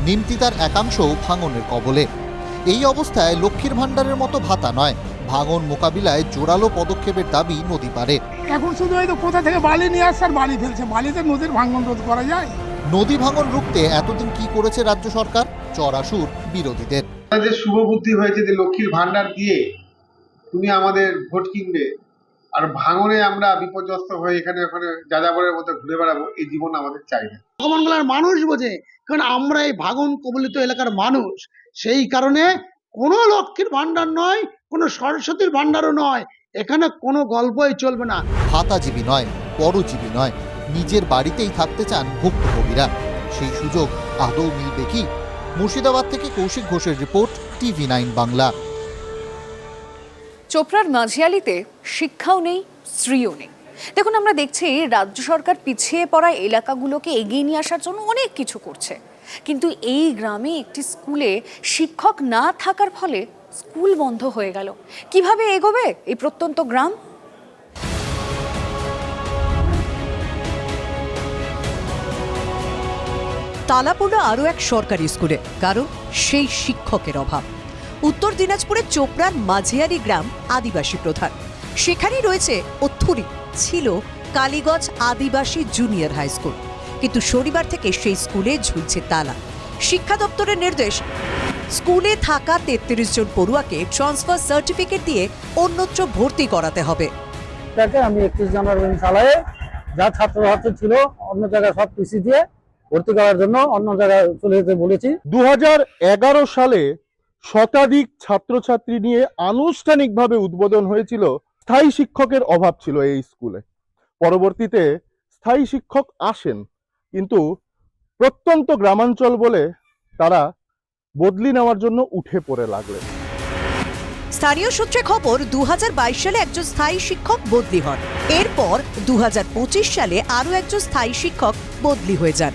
[SPEAKER 23] নিমতিতার একাংশও ভাঙনের কবলে। এই অবস্থায় লক্ষ্মীর ভাণ্ডারের মতো ভাতা নয়, ভাঙন মোকাবিলায় জোরালো পদক্ষেপের দাবি নদী পারে।
[SPEAKER 5] এখন শুধু হয়তো কোথা থেকে বালি নিয়ে আসছে আর বালি ফেলছে, বালিতে নদীর ভাঙন রোধ করা যায়।
[SPEAKER 23] নদী ভাঙন রুখতে এতদিন কি করেছে রাজ্য সরকার? চড়াসুর বিরোধীদের।
[SPEAKER 8] যে শুভ বুদ্ধি হয়েছে যে লক্ষ্মীর ভান্ডার দিয়ে তুমি আমাদের ভোট কিনবে, আর ভাঙনে আমরা বিপর্যস্ত হয়ে এখানে ওখানে যাযাবরের মতো ঘুরে বেড়াবো, এই জীবন আমাদের চাই না।
[SPEAKER 5] ভগবানগোলার মানুষ বোঝে, কারণ আমরা এই ভাঙন কবলিত এলাকার মানুষ। সেই কারণে কোনো লক্ষ্মীর ভান্ডার নয়, কোনো সরস্বতীর ভান্ডারও নয়, এখানে কোনো গল্পই চলবে না।
[SPEAKER 23] ভাতাজীবী নয়, পরজীবী নয়, নিজের বাড়িতেই থাকতে চান ভুক্তভোগীরা। সেই সুযোগ আদৌ মিলবে কি? মুর্শিদাবাদ থেকে কৌশিক ঘোষের রিপোর্ট, TV9 বাংলা।
[SPEAKER 18] চোপড়ার মাঝিয়ালিতে শিক্ষাও নেই, স্ত্রীও নেই। দেখুন, আমরা দেখছি রাজ্য সরকার পিছিয়ে পড়া এলাকাগুলোকে এগিয়ে নিয়ে আসার জন্য অনেক কিছু করছে, কিন্তু এই গ্রামে একটি স্কুলে শিক্ষক না থাকার ফলে স্কুল বন্ধ হয়ে গেল। কিভাবে এগোবে এই প্রত্যন্ত গ্রাম?
[SPEAKER 15] তালা পড়ল আরও এক সরকারি স্কুলে, কারণ সেই শিক্ষকের অভাব। উত্তর দিনাজপুরের চোপড়ার মাঝিয়ারি গ্রাম আদিবাসী প্রধান, সেখানেই রয়েছে ছিল কালীগঞ্জ আদিবাসী জুনিয়র হাই স্কুল, কিন্তু শনিবার থেকে সেই স্কুলে ঝুলছে তালা। শিক্ষা দপ্তরের নির্দেশ, স্কুলে থাকা 33 জন পড়ুয়াকে ট্রান্সফার সার্টিফিকেট দিয়ে অন্যত্র ভর্তি করাতে হবে।
[SPEAKER 24] আমি 31 জানুয়ারি চালায়ে যা ছাত্রছাত্রী ছিল অন্য জায়গায় সব পিসি দিয়ে ভর্তি করার জন্য অন্য জায়গায় চলে যেতে বলেছি।
[SPEAKER 21] 2011 সালে শতাধিক ছাত্রছাত্রী নিয়ে আনুষ্ঠানিকভাবে উদ্বোধন হয়েছিল। স্থায়ী শিক্ষকের অভাব ছিল এই স্কুলে। পরবর্তীতে স্থায়ী শিক্ষক আসেন, কিন্তু প্রত্যন্ত গ্রামাঞ্চল বলে তারা বদলি নেওয়ার জন্য উঠে পড়ে লাগলেন।
[SPEAKER 15] স্থানীয় সূত্রে খবর, 2022 সালে একজন স্থায়ী শিক্ষক বদলি হন। এরপর 2025 সালে আরও একজন স্থায়ী শিক্ষক বদলি হয়ে যান।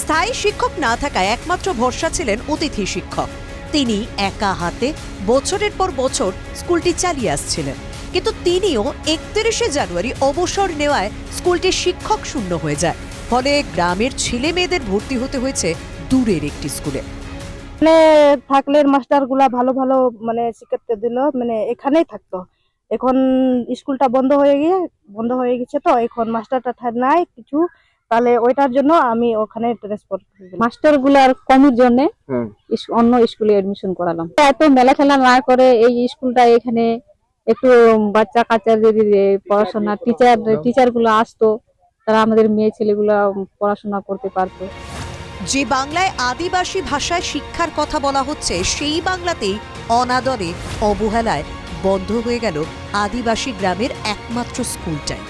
[SPEAKER 15] স্থায়ী শিক্ষক না থাকায় একমাত্র ভরসা ছিলেন অতিথি শিক্ষক। তিনি একা হাতে বছরের পর বছর স্কুলটি চালিয়ে আসছিলেন, কিন্তু তিনিও 31শে জানুয়ারি অবসর নেওয়ায় স্কুলটি শিক্ষক শূন্য হয়ে যায়। ফলে গ্রামের ছেলে মেয়েদের ভর্তি হতে হয়েছে দূরের একটি স্কুলে।
[SPEAKER 25] থাকলে মাস্টারগুলা ভালো ভালো শিক্ষার্থী দিল, এখানেই থাকতো। এখন স্কুলটা বন্ধ হয়ে গেছে, তো এখন মাস্টারটা নাই কিছু, তাহলে ওইটার জন্য আমি ওখানে ট্রান্সফার মাস্টার গুলার কমির জন্য অন্য স্কুলে এডমিশন করালাম। এত মেলা খেলা না করে এই স্কুলটা এখানে একটু বাচ্চা কাচ্চাদের পড়াশোনা টিচার গুলো আসতো, তারা আমাদের মেয়ে ছেলেগুলা পড়াশোনা করতে পারতো।
[SPEAKER 15] যে বাংলায় আদিবাসী ভাষায় শিক্ষার কথা বলা হচ্ছে, সেই বাংলাতেই অনাদরে অবহেলায় বন্ধ হয়ে গেল আদিবাসী গ্রামের একমাত্র স্কুলটাই।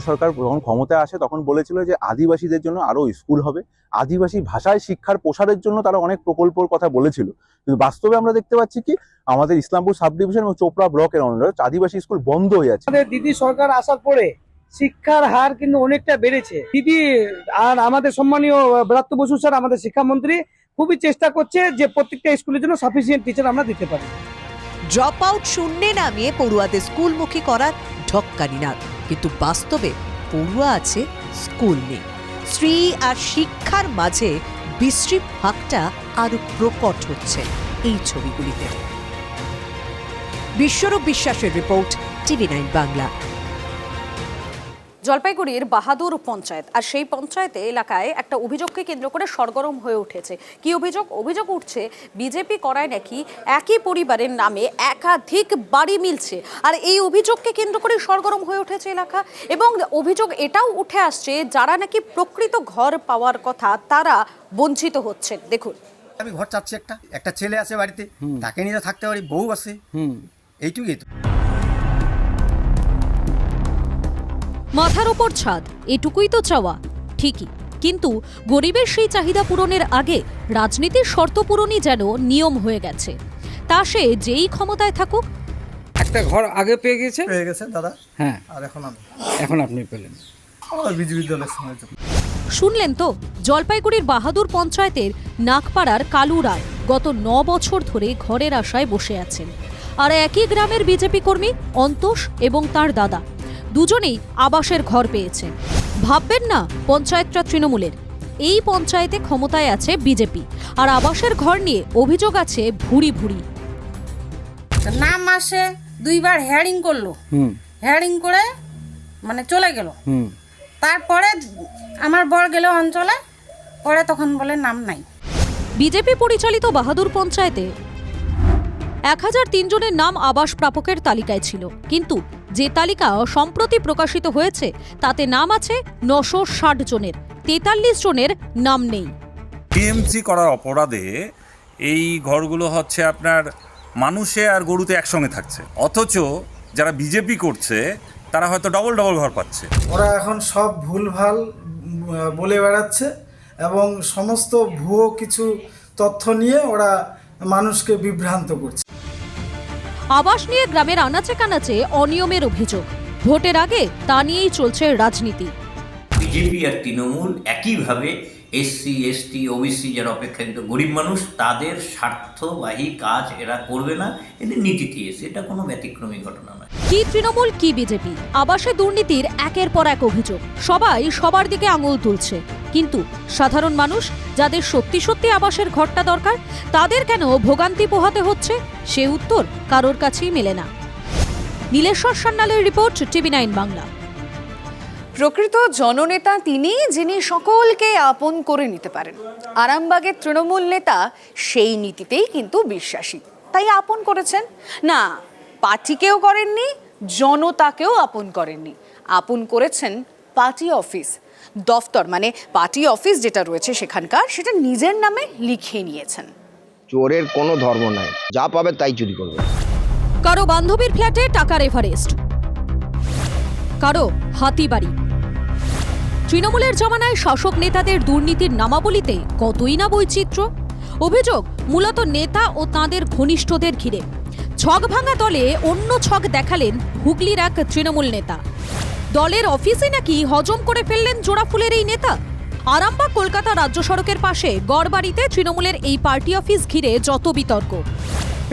[SPEAKER 26] সরকার যখন ক্ষমতায় আসে তখন বলেছিল যে আদিবাসীদের জন্য আরো স্কুল হবে, আদিবাসী ভাষায় শিক্ষার প্রসারের জন্য তারা অনেক প্রকল্পের কথা বলেছিল, কিন্তু বাস্তবে আমরা দেখতে পাচ্ছি কি আমাদের ইসলামপুর সাব ডিভিশন এবং চোপড়া ব্লকের অন্তর্গত আদিবাসী স্কুল বন্ধ হয়ে যাচ্ছে।
[SPEAKER 19] আমাদের দিদি সরকার আসার পরে শিক্ষার হার কিন্তু অনেকটা বেড়েছে। দিদি আর আমাদের সম্মানীয় ব্রাত্য বসু স্যার, আমাদের শিক্ষামন্ত্রী, খুবই চেষ্টা করছে যে প্রত্যেকটা স্কুলের জন্য সাফিসিয়েন্ট টিচার আমরা দিতে পারি।
[SPEAKER 15] ড্রপ আউট শূন্যে নামিয়ে পড়ুয়াদের স্কুলমুখী করার ঢক্কানি নাদ, কিন্তু বাস্তবে পড়ুয়া আছে, স্কুল নেই। স্ত্রী আর শিক্ষার মাঝে বিশ্রী ফাঁকটা আরো প্রকট হচ্ছে এই ছবিগুলিতে। বিশ্বরূপ বিশ্বাসের রিপোর্ট, TV9 বাংলা।
[SPEAKER 10] জলপাইগুড়ির বাহাদুর পঞ্চায়েত, আর সেই পঞ্চায়েতে এলাকায় একটা অভিযোগকে কেন্দ্র করে সরগরম হয়ে উঠেছে। কি অভিযোগ উঠছে, বিজেপি করায় নাকি একই পরিবারের নামে একাধিক বাড়ি মিলছে, আর এই অভিযোগকে কেন্দ্র করে সরগরম হয়ে উঠেছে এলাকা। এবং অভিযোগ এটাও উঠে আসছে, যারা নাকি প্রকৃত ঘর পাওয়ার কথা তারা বঞ্চিত হচ্ছেন। দেখুন,
[SPEAKER 27] আমি ঘর চাচ্ছি, একটা ছেলে আছে বাড়িতে, তাকে নিয়ে থাকতে পারি, বউ আছে, এইটুকুই তো।
[SPEAKER 10] মাথার ওপর ছাদ, এটুকুই তো চাওয়া, ঠিকই, কিন্তু গরিবের সেই চাহিদা পূরণের আগে রাজনীতির শর্ত পূরণই যেন নিয়ম হয়ে গেছে। তা সে যেই ক্ষমতায় থাকুক।
[SPEAKER 19] একটা ঘর আগে পেয়ে গেছে
[SPEAKER 27] দাদা।
[SPEAKER 19] হ্যাঁ,
[SPEAKER 27] আর
[SPEAKER 19] এখন আপনি পেলেন
[SPEAKER 27] আমরা বিজেপি দলের সময়
[SPEAKER 10] শুনলেন তো, জলপাইগুড়ির বাহাদুর পঞ্চায়েতের নাকপাড়ার কালু রায় গত 9 বছর ধরে ঘরের আশায় বসে আছেন। আর একই গ্রামের বিজেপি কর্মী অন্তোষ এবং তার দাদা দুজনেই আবাসের ঘর পেয়েছেন। ভাববেন না পঞ্চায়েতটা তৃণমূলের, এই পঞ্চায়েতে ক্ষমতায় আছে বিজেপি, আর আবাসের ঘর নিয়ে অভিযোগ আছে ভুরি ভুরি।
[SPEAKER 1] নাম আসে, 2বার হেয়ারিং করলো, হেয়ারিং করে মানে চলে গেল। তারপরে আমার বর গেল অঞ্চলে, পরে তখন বলে নাম নাই।
[SPEAKER 10] বিজেপি পরিচালিত বাহাদুর পঞ্চায়েতে 1003 জনের নাম আবাস প্রাপকের তালিকায় ছিল, কিন্তু যে তালিকা সম্প্রতি প্রকাশিত হয়েছে তাতে নাম আছে 960 জনের, 43 জনের নাম নেই।
[SPEAKER 6] টিএমসি করার অপরাধে এই ঘরগুলো হচ্ছে আপনার মানুষে আর গরুতে একসঙ্গে থাকছে, অথচ যারা বিজেপি করছে তারা হয়তো ডবল ডবল ঘর পাচ্ছে।
[SPEAKER 27] ওরা এখন সব ভুলভাল বলে বেড়াচ্ছে এবং সমস্ত ভুয়ো কিছু তথ্য নিয়ে ওরা মানুষকে বিভ্রান্ত করছে।
[SPEAKER 10] আবাস নিয়ে গ্রামের আনাচে কানাচে অনিয়মের অভিযোগ, ভোটের আগে তা নিয়েই চলছে রাজনীতি।
[SPEAKER 9] বিজেপি আর তৃণমূল একইভাবে এসসি এসটি ওবিসি যারা অপেক্ষাকৃত গরিব মানুষ, তাদের স্বার্থবাহী কাজ এরা করবে না, এদের নীতিতে এসে এটা কোনো ব্যতিক্রমী ঘটনা নয়।
[SPEAKER 10] কি তৃণমূল কি বিজেপি, আবাসে দুর্নীতির একের পর এক অভিযোগ, সবাই সবার দিকে আঙুল তুলছে। কিন্তু সাধারণ মানুষ যাদের সত্যি সত্যি আবাসের ঘরটা দরকার, তাদের কেন ভোগান্তি পোহাতে হচ্ছে, সে উত্তর কারোর কাছেই মেলে না। Nileshwar সান্যালের report, TV9 Bangla.
[SPEAKER 18] প্রকৃত জননেতা তিনি, যিনি সকলকে আপন করে নিতে পারেন। আরামবাগের তৃণমূল নেতা সেই নীতিতেই কিন্তু বিশ্বাসী, তাই আপন করেছেন না, পার্টিকেও করেননি, জনতাকেও আপন করেননি, আপন করেছেন পার্টি অফিস, দফতর মানে পার্টি অফিস যেটা রয়েছে সেখানকার, সেটা নিজের নামে লিখিয়ে নিয়েছেন।
[SPEAKER 22] চোরের কোনো ধর্ম নাই, যা পাবে তাই চুরি করবে।
[SPEAKER 10] কারো বান্ধবীর ফ্ল্যাটে টাকার এভারেস্ট, কারো হাতিবাড়ি। তৃণমূলের জমানায় শাসক নেতাদের দুর্নীতির নামাবলিতে কতই না বৈচিত্র্য। অভিযোগ মূলত নেতা ও তাঁদের ঘনিষ্ঠদের ঘিরে। ছক ভাঙা দলে অন্য ছক দেখালেন হুগলির এক তৃণমূল নেতা। দলের অফিসে নাকি হজম করে ফেললেন জোড়া ফুলের এই নেতা। আরামবাগ কলকাতা রাজ্য সড়কের পাশে গড়বাড়িতে তৃণমূলের এই পার্টি অফিস ঘিরে যত বিতর্ক।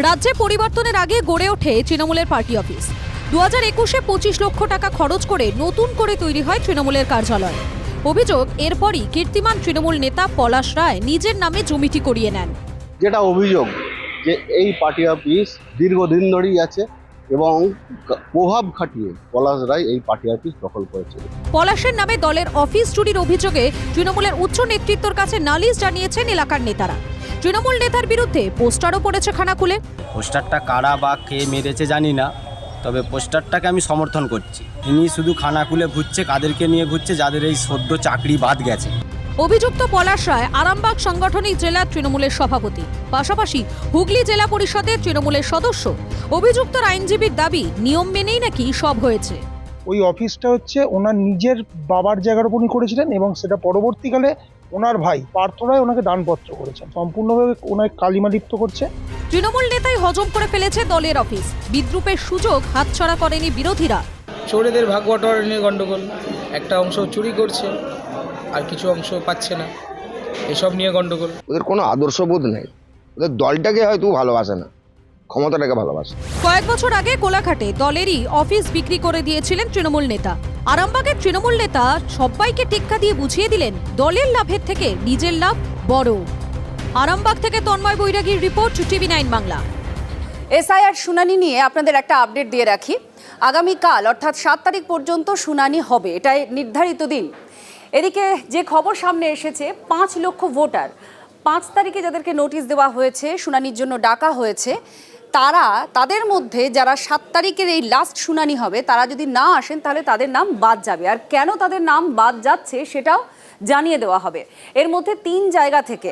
[SPEAKER 10] রাজ্যে পরিবর্তনের আগে গড়ে ওঠে তৃণমূলের পার্টি অফিস। 2021-এ 25 লক্ষ টাকা খরচ করে নতুন করে তৈরি হয় তৃণমূলের কার্যালয়। অভিযোগ, এরপরই কীর্তিমান তৃণমূল নেতা পলাশ রায় নিজের নামে জমিটি করিয়ে নেন।
[SPEAKER 20] যেটা অভিযোগ যে এই পার্টি অফিস দীর্ঘদিন ধরেই আছে এবং প্রভাব খাটিয়ে পলাশ রায় এই পার্টি অফিস দখল করেছিল।
[SPEAKER 10] পলাশের নামে দলের অফিস চুরির অভিযোগে তৃণমূলের উচ্চ নেতৃত্বের কাছে নালিশ জানিয়েছেন এলাকার নেতারা। তৃণমূল নেতার বিরুদ্ধে পোস্টারও পড়েছে খানাকুলে।
[SPEAKER 27] পোস্টারটা কারা বা কে মেরেছে জানি না, তবে পোস্টারটাকে আমি সমর্থন করছি। তিনি শুধু খানাকুলে ঘুরছে, কাদেরকে নিয়ে ঘুরছে, যাদের এই সদ্য চাকরি বাদ গেছে।
[SPEAKER 10] অভিযুক্ত পলাশ রায় আরামবাগ সাংগঠনিক জেলা তৃণমূলের সভাপতি, পাশাপাশি হুগলি জেলা পরিষদের তৃণমূলের সদস্য। অভিযুক্তর আইনজীবীর দাবি, নিয়ম মেনেই নাকি সব হয়েছে।
[SPEAKER 11] ওই অফিসটা হচ্ছে ওনার নিজের বাবার জায়গার উপর করেছিলেন এবং সেটা পরবর্তীকালে ওনার ভাই পার্থ রায় ওনাকে দানপত্র করেছেন, সম্পূর্ণভাবে ওনাকে কালিমালিপ্ত করছে।
[SPEAKER 10] তৃণমূল নেতাই হজম করে ফেলেছে দলের অফিস, বিদ্রুপের সুযোগ হাতছাড়া করেনি বিরোধীরা।
[SPEAKER 19] চোরেদের ভাগ বটোয়ারা নিয়ে গন্ডগোল, একটা অংশ চুরি করছে আর কিছু অংশ পাচ্ছে না, এসব নিয়ে গন্ডগোল।
[SPEAKER 22] ওদের কোনো আদর্শবোধ নেই, ওদের দলটাকে হয়তো ভালোবাসে না, ক্ষমতাটাকে ভালোবাসে।
[SPEAKER 10] কয়েক বছর আগে কোলাঘাটে দলেরই অফিস বিক্রি করে দিয়েছিলেন তৃণমূল নেতা। আরামবাগের তৃণমূল নেতা সবাইকে টেক্কা দিয়ে বুঝিয়ে দিলেন দলের লাভের থেকে নিজের লাভ বড়। আরামবাগ থেকে তন্ময় বৈরাগীর রিপোর্ট, TV9 বাংলা।
[SPEAKER 18] এসআইআর শুনানি নিয়ে আপনাদের একটা আপডেট দিয়ে রাখি। আগামীকাল অর্থাৎ 7 তারিখ পর্যন্ত শুনানি হবে, এটাই নির্ধারিত দিন। এদিকে যে খবর সামনে এসেছে, 5 লক্ষ ভোটার 5 তারিখে যাদেরকে নোটিশ দেওয়া হয়েছে, শুনানির জন্য ডাকা হয়েছে, তাদের মধ্যে যারা 7 তারিখের এই লাস্ট শুনানি হবে, তারা যদি না আসেন তাহলে তাদের নাম বাদ যাবে। আর কেন তাদের নাম বাদ যাচ্ছে সেটাও জানিয়ে দেওয়া হবে। এর মধ্যে 3 জায়গা থেকে,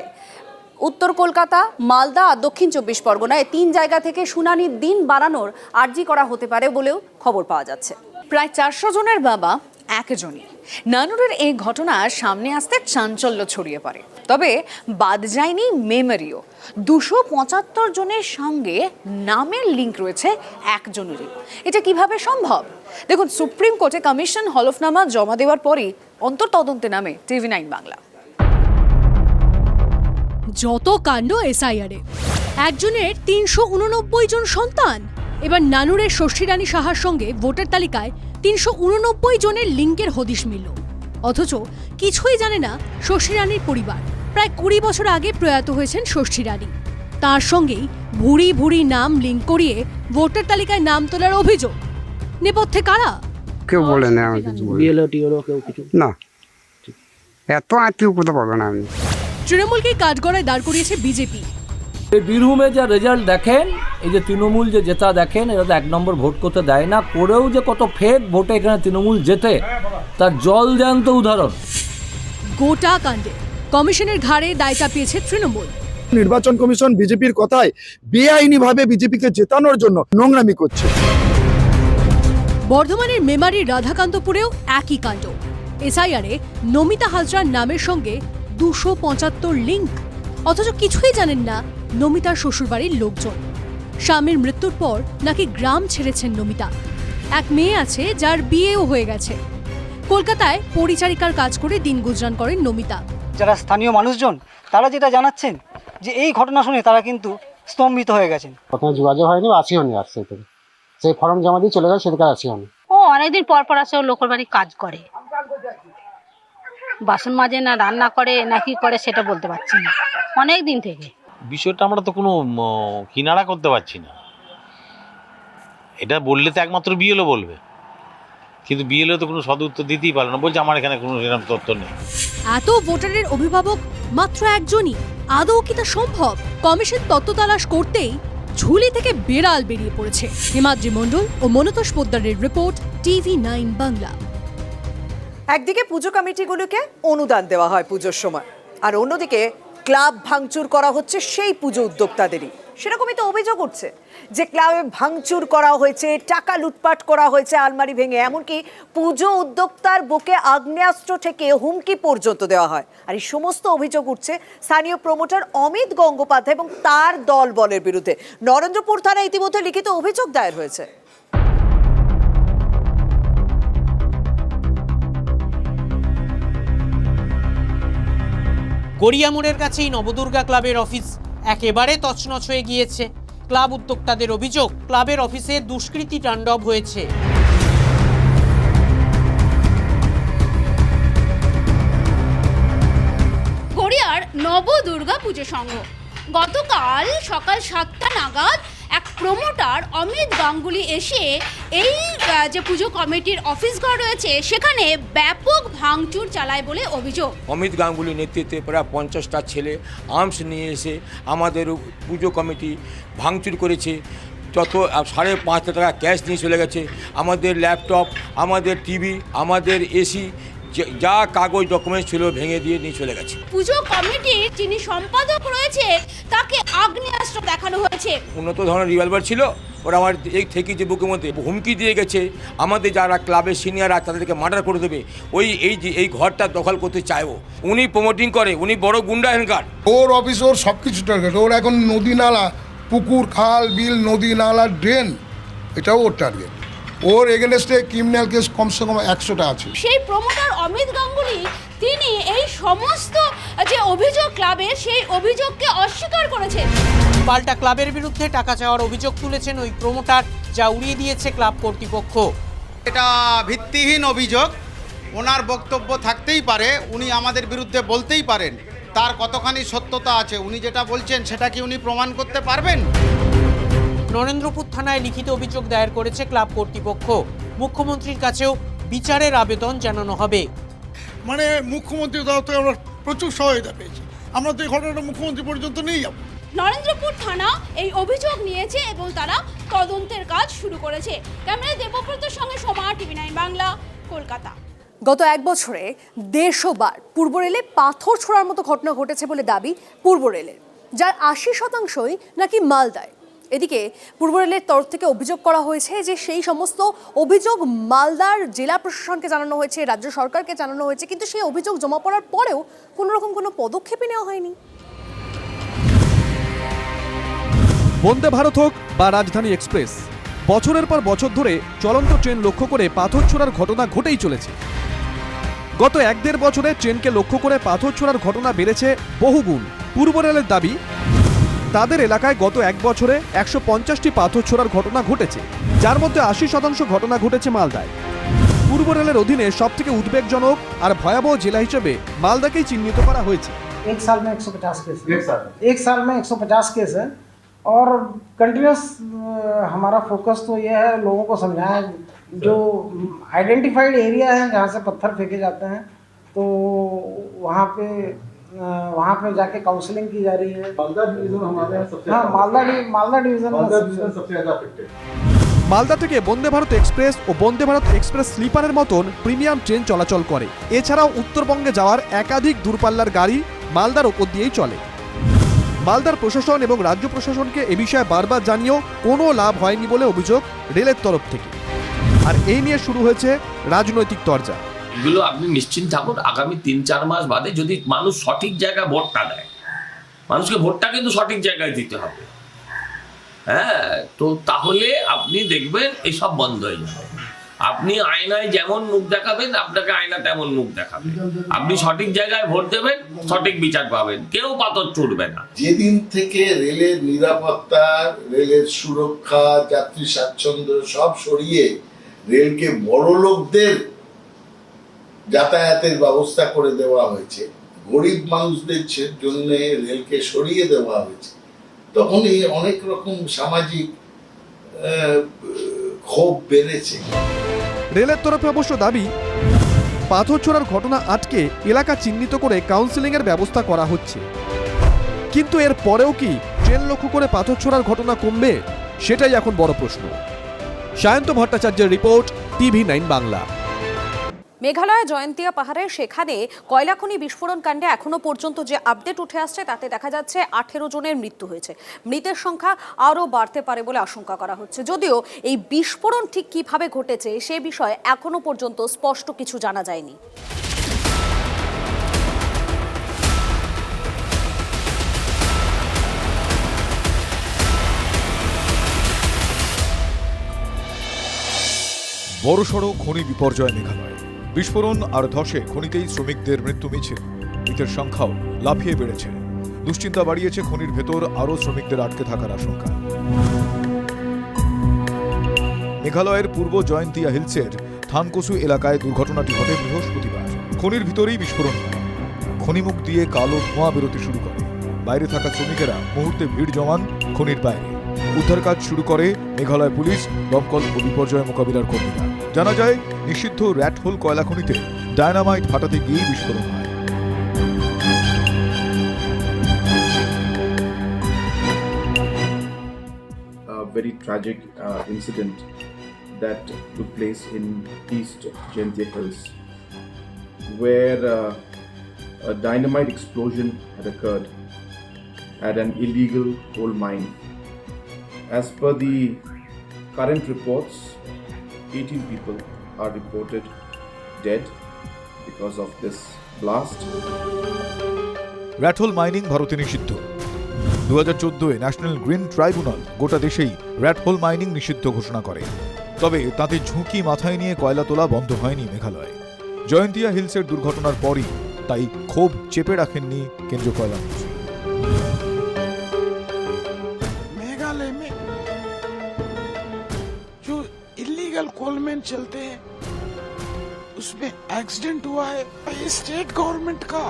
[SPEAKER 18] উত্তর কলকাতা, মালদা আর দক্ষিণ 24 পরগনা, এই 3 জায়গা থেকে শুনানির দিন বাড়ানোর আর্জি করা হতে পারে বলেও খবর পাওয়া যাচ্ছে। প্রায় 400 জনের বাবা একজনই। নানুরের এই ঘটনা সামনে আসতে চাঞ্চল্য ছড়িয়ে পড়ে। তবে বাদ যায়নি মেমোরিও। 275 জনের সঙ্গে নামের লিঙ্ক রয়েছে একজনেরই। এটা কিভাবে সম্ভব? দেখুন, সুপ্রিম কোর্টে কমিশন হলফনামা জমা দেওয়ার পরই অন্তর্তদন্তে নামে TV9 বাংলা।
[SPEAKER 10] যত কাণ্ড এসআইআরে, একজনের 389 জন সন্তান। এবার নানুরের ষষ্ঠী রানী সাহার সঙ্গে ভোটার তালিকায় 389 জনের লিঙ্কের হদিশ মিলল। অথচ কিছুই জানে না ষষ্ঠী রানীর পরিবার। প্রায় 20 বছর আগে প্রয়াত হয়েছেন ষষ্ঠী রানী। তার সঙ্গেই ভুরি ভুরি নাম লিঙ্ক করিয়ে ভোটার তালিকায় নাম তোলার অভিযোগ। নেপথ্যে কারা?
[SPEAKER 3] কেউ বলে না, আমি কিছু না, এত আত্মীয়তা পাবে না। আমি
[SPEAKER 10] তৃণমূলকে কাঠগড়ায় দাঁড় করিয়েছে বিজেপি।
[SPEAKER 7] বীরভূমে যা রেজাল্ট দেখেন, এই যে তৃণমূল যে জেতা দেখেন, এরা তো 1 নম্বর ভোট করতে দেয় না, করেও যে কত ফেক ভোটে এখানে তৃণমূল জেতে তার জল জ্যান্ত উদাহরণ।
[SPEAKER 10] গোটা কাণ্ডে কমিশনের ঘাড়ে দায় চাপিয়েছে তৃণমূল।
[SPEAKER 12] নির্বাচন কমিশন বিজেপির কথায় বেআইনিভাবে বিজেপিকে জেতানোর জন্য নোংরামি করছে।
[SPEAKER 10] বর্ধমানের মেমারির রাধাকান্তপুরেও একই কাণ্ড। এসআইআরে নমিতা হাজরার নামের সঙ্গে 275 লিঙ্ক। অথচ কিছুই জানেন না নমিতার শ্বশুরবাড়ির লোকজন। স্বামীর মৃত্যুর পর নাকি গ্রাম ছেড়েছেন নমিতা। এক মেয়ে আছে যার বিয়েও হয়ে গেছে। কলকাতায় পরিচারিকার কাজ করে দিন গুজরান করেন নমিতা।
[SPEAKER 19] যারা স্থানীয় মানুষজন তারা যেটা জানাচ্ছেন যে এই ঘটনা শুনে তারা কিন্তু স্তম্ভিত হয়ে গেছেন।
[SPEAKER 3] প্রথমে যোগাযোগ হয়নি, আসিও নি, আসছে সেই ফর্ম জমা দিয়ে চলে গেল, সেদিকে আসিও নি।
[SPEAKER 13] ও অনেকদিন পর পর আসে, ও লোকের বাড়ি কাজ করে, বাসন মাজে না রান্না করে না কি করে সেটা বলতে পারছি না অনেক দিন থেকে।
[SPEAKER 14] বিষয়টা আমরা তো কোনো কিনারা করতে পারছি না। এটা বললে তো একমাত্র বিএলও বলবে, কিন্তু বিএলও তো কোনো সদুত্তর দিতেই পারে না, বলছে আমার এখানে কোনো এরকম তথ্য নেই।
[SPEAKER 10] এত ভোটারের অভিভাবক মাত্র একজনই, আদৌ কি তা সম্ভব? কমিশন তত্ত্ব তালাশ করতেই ঝুলি থেকে বেড়াল বেরিয়ে পড়েছে। হিমাদ্রি মণ্ডল ও মনতোষ পোদ্দারের রিপোর্ট, TV9 বাংলা।
[SPEAKER 15] একদিকে পুজো কমিটিগুলোকে অনুদান দেওয়া হয় পুজোর সময়, আর অন্যদিকে ক্লাব ভাঙচুর করা হচ্ছে সেই পুজো উদ্যোক্তাদেরই। সেরকমই তো অভিযোগ উঠছে যে ক্লাবে ভাঙচুর করা হয়েছে, টাকা লুটপাট করা হয়েছে আলমারি ভেঙে, এমনকি পুজো উদ্যোক্তার বুকে আগ্নেয়াস্ত্র থেকে হুমকি পর্যন্ত দেওয়া হয়। আর এই সমস্ত অভিযোগ উঠছে স্থানীয় প্রমোটার অমিত গঙ্গোপাধ্যায় এবং তার দলবলের বিরুদ্ধে। নরেন্দ্রপুর থানায় ইতিমধ্যে লিখিত অভিযোগ দায়ের হয়েছে।
[SPEAKER 16] গড়িয়ামোড়ের কাছেই নবদুর্গা ক্লাবের অফিস একেবারে তছনছ হয়ে গিয়েছে। ক্লাব উদ্যোক্তাদের অভিযোগ, ক্লাবের অফিসে দুষ্কৃতী তাণ্ডব হয়েছে।
[SPEAKER 17] গড়িয়ার নবদুর্গা পুজো সংঘ গতকাল সকাল 7টা নাগাদ এক প্রমোটার অমিত গাঙ্গুলি এসে এই যে পুজো কমিটির অফিস ঘর রয়েছে সেখানে ব্যাপক ভাঙচুর চালায় বলে অভিযোগ।
[SPEAKER 28] অমিত গাঙ্গুলির নেতৃত্বে প্রায় 50টা ছেলে আর্মস নিয়ে এসে আমাদের পুজো কমিটি ভাঙচুর করেছে। যত 5.5 টাকা ক্যাশ নিয়ে চলে গেছে, আমাদের ল্যাপটপ, আমাদের টিভি, আমাদের এসি, যা কাগজ ডকুমেন্টস ছিল ভেঙে দিয়ে নিয়ে চলে গেছে।
[SPEAKER 17] পুজো কমিটির যিনি সম্পাদক রয়েছে তাকে আগ্নেয়াস্ত্র দেখানো হয়েছে।
[SPEAKER 28] উন্নত ধরনের রিভলভার ছিল, ওরা আমার এই থেকে যে বুকের মধ্যে হুমকি দিয়ে গেছে আমাদের যারা ক্লাবের সিনিয়ররা তাদেরকে মার্ডার করে দেবে। এই ঘরটা দখল করতে চাইবো। উনি প্রমোটিং করে, উনি বড় গুন্ডা এখানকার।
[SPEAKER 29] ওর অফিস, ওর সব কিছু টার্গেট। ওর এখন নদী নালা, পুকুর, খাল, বিল, নদী নালা, ড্রেন, এটাও ওর টার্গেট। ওর এগেনস্টে ক্রিমিনাল কেস কমসে কম 100টা আছে।
[SPEAKER 17] সেই প্রমোটার অমিত গাঙ্গুলি তিনি এই সমস্ত যে অভিযোগ ক্লাবের, সেই অভিযোগকে অস্বীকার করেছেন।
[SPEAKER 16] পাল্টা ক্লাবের বিরুদ্ধে টাকা চাওয়ার অভিযোগ তুলেছেন ওই প্রমোটার, যা উড়িয়ে দিয়েছে ক্লাব কর্তৃপক্ষ।
[SPEAKER 30] এটা ভিত্তিহীন অভিযোগ। ওনার বক্তব্য থাকতেই পারে, উনি আমাদের বিরুদ্ধে বলতেই পারেন, তার কতখানি সত্যতা আছে, উনি যেটা বলছেন সেটা কি উনি প্রমাণ করতে পারবেন?
[SPEAKER 16] নরেন্দ্রপুর থানায় লিখিত অভিযোগ দায়ের করেছে ক্লাব কর্তৃপক্ষ। মুখ্যমন্ত্রীর কাছেও বিচারের আবেদন জানানো হবে।
[SPEAKER 31] মানে মুখ্যমন্ত্রীর তরফ থেকে আমরা প্রচুর সহায়তা পেয়েছি। আমরা তো এই ঘটনাটা মুখ্যমন্ত্রী পর্যন্ত নিয়ে যাব।
[SPEAKER 17] নরেন্দ্রপুর থানা এই অভিযোগ নিয়েছে এবং তারা তদন্তের কাজ শুরু করেছে। ক্যামেরায় দেবব্রতের সঙ্গে সোমা, TV9 বাংলা, কলকাতা।
[SPEAKER 18] গত 1 বছরে 150 বার পূর্ব রেলে পাথর ছোড়ার মতো ঘটনা ঘটেছে বলে দাবি পূর্ব রেলের, যার 80% নাকি মালদায়। এদিকে পূর্ব রেলের তরফ থেকে অভিযোগ করা হয়েছে যে সেই সমস্ত অভিযোগ মালদার জেলা প্রশাসনকে জানানো হয়েছে, রাজ্য সরকারকে জানানো হয়েছে, কিন্তু সেই অভিযোগ জমা পড়ার পরেও কোনো রকম কোনো পদক্ষেপই নেওয়া হয়নি।
[SPEAKER 1] বন্দে ভারত হোক বা রাজধানী এক্সপ্রেস, বছরের পর বছর ধরে চলন্ত ট্রেন লক্ষ্য করে পাথর ছোড়ার ঘটনা ঘটেই চলেছে। গত 1-1.5 বছরে ট্রেনকে লক্ষ্য করে পাথর ছোড়ার ঘটনা বেড়েছে বহুগুণ। পূর্ব রেলের দাবি, তাদের এলাকায় গত 1 বছরে 150টি পাথর ছোড়ার ঘটনা ঘটেছে, যার মধ্যে 80% ঘটনা ঘটেছে মালদায়। পূর্ব রেলের অধীনে সবথেকে উদ্বেগজনক আর ভয়াবহ জেলা হিসেবে মালদাকেই চিহ্নিত করা হয়েছে।
[SPEAKER 2] एक साल में 150 केस, एक साल में 150 केस है और कंटिन्यूस हमारा फोकस तो ये है लोगों को समझाएं, जो आइडेंटिफाइड एरिया है जहाँ से पत्थर फेंके जाते हैं तो वहाँ पे जाके काउंसलिंग की जा रही है। मालदा डिवीजन हमारे यहाँ सबसे, हाँ मालदा डिवीजन सबसे ज़्यादा अफेक्टेड।
[SPEAKER 1] মালদা থেকে বন্দে ভারত এক্সপ্রেস ও বন্দে ভারত এক্সপ্রেস স্লিপারের মতন প্রিমিয়াম ট্রেন চলাচল করে। এছাড়াও উত্তরবঙ্গে যাওয়ার একাধিক দূরপাল্লার গাড়ি মালদার ওপর দিয়েই চলে। মালদার প্রশাসন এবং রাজ্য প্রশাসনকে এ বিষয়ে বারবার জানিয়েও কোনো লাভ হয়নি বলে অভিযোগ রেলের তরফ থেকে। আর এই নিয়ে শুরু হয়েছে রাজনৈতিক তরজা।
[SPEAKER 4] এগুলো আপনি নিশ্চিন্ত থাকুন, আগামী 3-4 মাস বাদে যদি মানুষ সঠিক জায়গায় ভোটটা দেয়, মানুষকে ভোটটা কিন্তু সঠিক জায়গায় দিতে হবে, হ্যাঁ, তো তাহলে আপনি দেখবেন এসব বন্ধ হয়ে যাবে। আপনি আয়নায় যেমন মুখ দেখাবেন, আপনাকে আয়না তেমন মুখ দেখাবে। আপনি সঠিক জায়গায় ভোট দেবেন, সঠিক বিচার পাবেন, কেউ পাথর ছুটবে না।
[SPEAKER 5] যেদিন থেকে রেলের নিরাপত্তা, রেলের সুরক্ষা, যাত্রী স্বাচ্ছন্দ্য সব সরিয়ে রেলকে বড় লোকদের যাতায়াতের ব্যবস্থা করে দেওয়া হয়েছে, গরিব মানুষদের জন্য রেলকে সরিয়ে দেওয়া হয়েছে, তখনই অনেক রকম সামাজিক ক্ষোভ বেড়েছে।
[SPEAKER 1] রেলের তরফে অবশ্য দাবি, পাথর ছোড়ার ঘটনা আটকে এলাকা চিহ্নিত করে কাউন্সেলিংয়ের ব্যবস্থা করা হচ্ছে। কিন্তু এর পরেও কি ট্রেন লক্ষ্য করে পাথর ছোড়ার ঘটনা কমবে, সেটাই এখন বড় প্রশ্ন। সায়ন্ত ভট্টাচার্যের রিপোর্ট, TV9 বাংলা।
[SPEAKER 18] মেঘালয় জয়ন্তিয়া পাহাড়ে সেখানে কয়লা খনি বিস্ফোরণ কাণ্ডে এখনো পর্যন্ত যে আপডেট উঠে আসছে তাতে দেখা যাচ্ছে 18 জনের মৃত্যু হয়েছে। মৃতের সংখ্যা আরও বাড়তে পারে বলে আশঙ্কা করা হচ্ছে। যদিও এই বিস্ফোরণ ঠিক কিভাবে ঘটেছে সে বিষয়ে এখনো পর্যন্ত স্পষ্ট কিছু জানা যায়নি।
[SPEAKER 6] বড়সড় খনি বিপর্যয় মেঘালয়। বিস্ফোরণ আর ধসে খনিতেই শ্রমিকদের মৃত্যু মিছিল, মৃতের সংখ্যাও লাফিয়ে বেড়েছে। দুশ্চিন্তা বাড়িয়েছে খনির ভেতর আরও শ্রমিকদের আটকে থাকার আশঙ্কা। মেঘালয়ের পূর্ব জয়ন্তিয়া হিলসের থানকসু এলাকায় দুর্ঘটনাটি ঘটে বৃহস্পতিবার। খনির ভিতরেই বিস্ফোরণ হয়। খনিমুখ দিয়ে কালো ধোঁয়া বেরোতে শুরু করে। বাইরে থাকা শ্রমিকেরা মুহূর্তে ভিড় জমান খনির বাইরে। উদ্ধার কাজ শুরু করে মেঘালয় পুলিশ, দমকল ও বিপর্যয় মোকাবিলার কর্মীরা। জানা যায়, নিষিদ্ধ র্যাটহোল কয়লা খনিতে ডায়নামাইট ফাটাতে গিয়েই বিস্ফোরণ হয়।
[SPEAKER 8] Very tragic incident that took place in East Jaintia Hills, where a dynamite explosion had occurred at an illegal coal mine. As per the current reports, 18 people are reported dead because of this blast.
[SPEAKER 6] Rat hole mining ভারতে নিষিদ্ধ। 2014-এ national green tribunal গোটা দেশেই rat hole mining নিষিদ্ধ ঘোষণা করে। তবে তাতে ঝুঁকি মাথায় নিয়ে কয়লা তোলা বন্ধ হয়নি মেঘালয়ে। জয়ন্তিয়া হিলসের দুর্ঘটনার পরই তাই ক্ষোভ চেপে রাখেননি কেন্দ্রীয় কয়লা মন্ত্রী।
[SPEAKER 31] मेघालय में जो इलीगल कोलमैन चलते हैं उसमें एक्सीडेंट हुआ है। ये स्टेट गवर्नमेंट का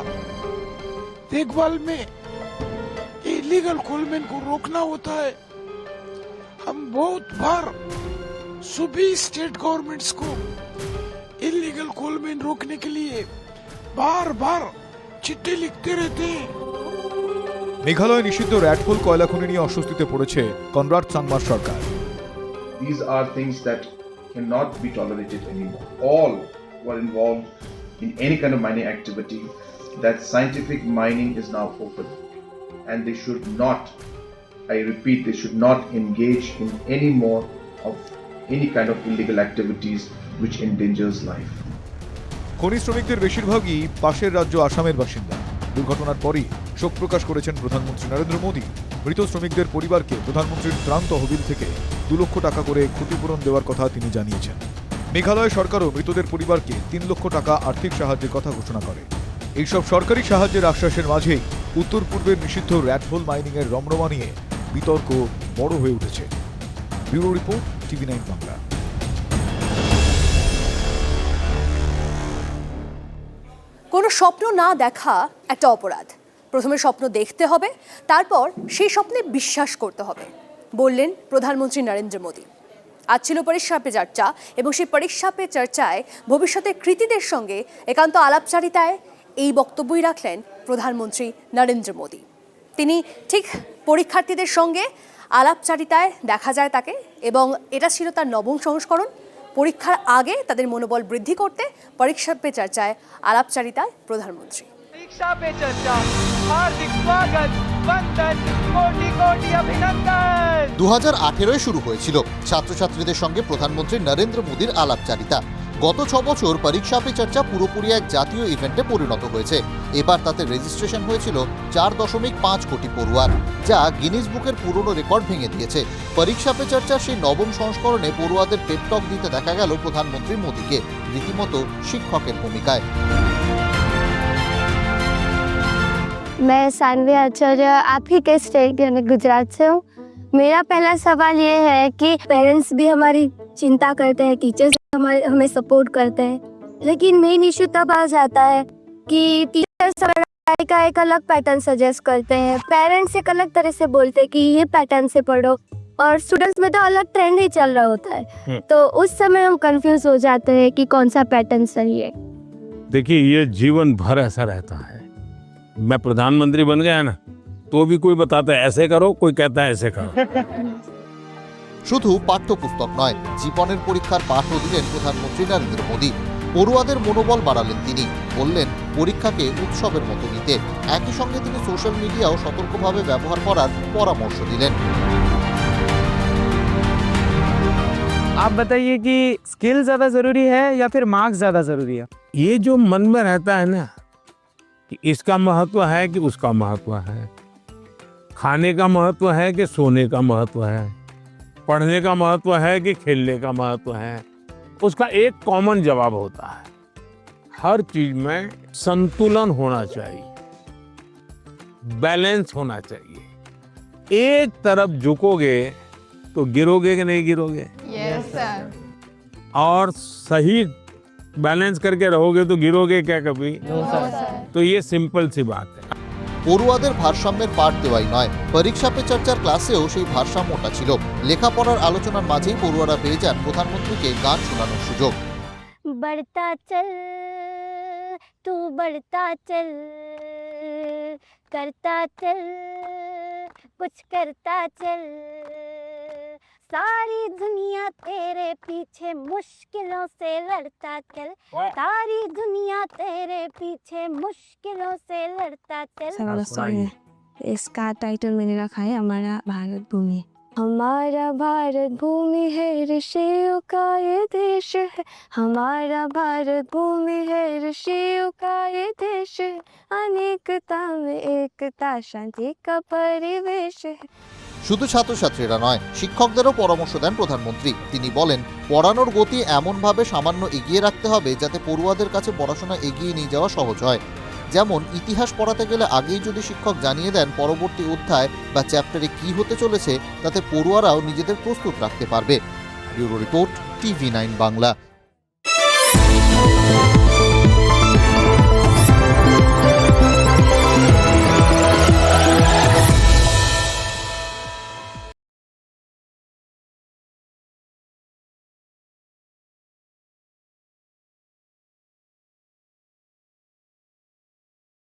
[SPEAKER 31] देखभाल में इलीगल कोलमैन को रोकना होता है। हम बहुत बार सभी स्टेट गवर्नमेंट्स को इलीगल कोलमैन रोकने के लिए बार बार चिट्ठी लिखते रहते हैं।
[SPEAKER 6] মেঘালয় নিষিদ্ধ র্যাটহোল কয়লা খনি নিয়ে অস্বস্তিতে পড়েছে কনরাড সাংমার সরকার।
[SPEAKER 8] These are things that cannot be tolerated anymore. All who are involved in any kind of mining activity, that scientific mining is now open, and they should not I repeat, they should not engage in any more of any kind of illegal activities which endangers life.
[SPEAKER 6] খনি শ্রমিকদের বেশিরভাগই পাশের রাজ্য আসামের বাসিন্দা। দুর্ঘটনার পরই শোক প্রকাশ করেছেন প্রধানমন্ত্রী নরেন্দ্র মোদী। মৃত শ্রমিকদের পরিবারকে প্রধানমন্ত্রীর ত্রাণ তহবিল থেকে 2 লক্ষ টাকা করে ক্ষতিপূরণ দেওয়ার কথা তিনি জানিয়েছেন। মেঘালয় সরকারও মৃতদের পরিবারকে 3 লক্ষ টাকা আর্থিক সাহায্যের কথা ঘোষণা করে। এইসব সরকারি সাহায্যের আশ্বাসের মাঝেই উত্তর পূর্বের নিষিদ্ধ র্যাটহোল মাইনিংয়ের রমরমা নিয়ে বিতর্ক বড় হয়ে উঠেছে। Bureau report, TV9 Bangla.
[SPEAKER 18] কোনো স্বপ্ন না দেখা একটা অপরাধ। প্রথমে স্বপ্ন দেখতে হবে, তারপর সেই স্বপ্নে বিশ্বাস করতে হবে, বললেন প্রধানমন্ত্রী নরেন্দ্র মোদী। আজ ছিল পরীক্ষা পে চর্চা, এবং সেই পরীক্ষা পে চর্চায় ভবিষ্যতের কৃতীদের সঙ্গে একান্ত আলাপচারিতায় এই বক্তব্যই রাখলেন প্রধানমন্ত্রী নরেন্দ্র মোদী। তিনি ঠিক পরীক্ষার্থীদের সঙ্গে আলাপচারিতায় দেখা যায় তাকে, এবং এটা ছিল তার নবম সংস্করণ। পরীক্ষার আগে তাদের মনোবল বৃদ্ধি করতে পরীক্ষা পে চর্চায় আলাপচারিতায় প্রধানমন্ত্রী।
[SPEAKER 7] परीक्षा पे चर्चा, हार्दिक स्वागत, वंदन, कोटि कोटि अभिनंदन।
[SPEAKER 9] 2018 শুরু হয়েছিল ছাত্রছাত্রীদের সঙ্গে প্রধানমন্ত্রী নরেন্দ্র মোদীর আলাপচারিতা। গত 6 বছর পরীক্ষা পে চর্চা পুরোপুরি এক জাতীয় ইভেন্টে পরিণত হয়েছে। এবার তাতে রেজিস্ট্রেশন হয়েছিল 4.5 কোটি পড়ুয়ার, যা গিনিস বুকের পুরনো রেকর্ড ভেঙে দিয়েছে। পরীক্ষা পে চর্চার সেই নবম সংস্করণে পড়ুয়াদের পেপটক দিতে দেখা গেল প্রধানমন্ত্রী মোদীকে, রীতিমতো শিক্ষকের ভূমিকায়।
[SPEAKER 11] मैं सानवी आचार्य, आप ही के स्टेट यानी गुजरात से हूँ। मेरा पहला सवाल ये है कि पेरेंट्स भी हमारी चिंता करते हैं, टीचर्स हमें सपोर्ट करते हैं, लेकिन मेन इशू तब आ जाता है कि टीचर्स पढ़ाई का एक अलग पैटर्न सजेस्ट करते हैं, पेरेंट्स एक अलग तरह से बोलते हैं कि ये पैटर्न से पढ़ो, और स्टूडेंट्स में तो अलग ट्रेंड ही चल रहा होता है। तो उस समय हम कंफ्यूज हो जाते हैं कि कौन सा पैटर्न सही है।
[SPEAKER 20] देखिए, ये जीवन भर ऐसा रहता है। मैं प्रधानमंत्री बन गया ना, तो भी कोई बताता है ऐसे करो, कोई कहता है ऐसे करो।
[SPEAKER 9] শুধু পাঠ্যপুস্তক নয়, জীবনের পরীক্ষার পাঠও দিলেন প্রধানমন্ত্রী নরেন্দ্র মোদী। পড়ুয়াদের মনোবল বাড়ালেন তিনি, বললেন পরীক্ষাকে উৎসবের মতো নিতে। একই সঙ্গে তিনি সোশ্যাল মিডিয়াও সতর্কভাবে ব্যবহার করার পরামর্শ দিলেন।
[SPEAKER 7] आप बताइए कि स्किल ज्यादा जरूरी है या फिर मार्क्स ज्यादा जरूरी है?
[SPEAKER 20] ये जो मन में रहता है ना कि इसका महत्व है कि उसका महत्व है, खाने का महत्व है कि सोने का महत्व है, पढ़ने का महत्व है कि खेलने का महत्व है, उसका एक कॉमन जवाब होता है, हर चीज में संतुलन होना चाहिए, बैलेंस होना चाहिए। एक तरफ झुकोगे तो गिरोगे कि नहीं गिरोगे?
[SPEAKER 11] Yes sir.
[SPEAKER 20] और सही बैलेंस करके रहोगे तो गिरोगे क्या कभी?
[SPEAKER 11] No sir.
[SPEAKER 20] तो ये सिंपल सी बात है।
[SPEAKER 9] পড়ুয়াদের ভারসাম্যের পাঠ দেওয়াই নয়, পরীক্ষা পে চর্চার ক্লাসেও সেই ভারসাম্যটা ছিল। লেখাপড়ার আলোচনার মাঝেই পড়ুয়ারা পেয়ে যান প্রধানমন্ত্রীকে গান শোনানোর সুযোগ।
[SPEAKER 11] बढ़ता चल तू बढ़ता चल, करता चल कुछ करता चल, सारी दुनिया तेरे पीछे मुश्किलों से लड़ता चल, सारी दुनिया तेरे पीछे मुश्किलों से लड़ता चल। सॉन्ग है, इसका टाइटल मैंने रखा है हमारा भारत भूमि। हमारा भारत भूमि है, ऋषियों का ये देश है, हमारा भारत भूमि है, ऋषियों का ये देश है, अनेकता में एकता शांति का परिवेश है।
[SPEAKER 9] শুধু ছাত্রছাত্রীরা নয়, শিক্ষকদেরও পরামর্শ দেন প্রধানমন্ত্রী। তিনি বলেন পড়ানোর গতি এমনভাবে সামান্য এগিয়ে রাখতে হবে যাতে পড়ুয়াদের কাছে পড়াশোনা এগিয়ে নিয়ে যাওয়া সহজ হয়। যেমন ইতিহাস পড়াতে গেলে আগেই যদি শিক্ষক জানিয়ে দেন পরবর্তী অধ্যায় বা চ্যাপ্টারে কি হতে চলেছে, তাতে পড়ুয়ারাও নিজেদের প্রস্তুত রাখতে পারবে। Bureau report, TV9 Bangla.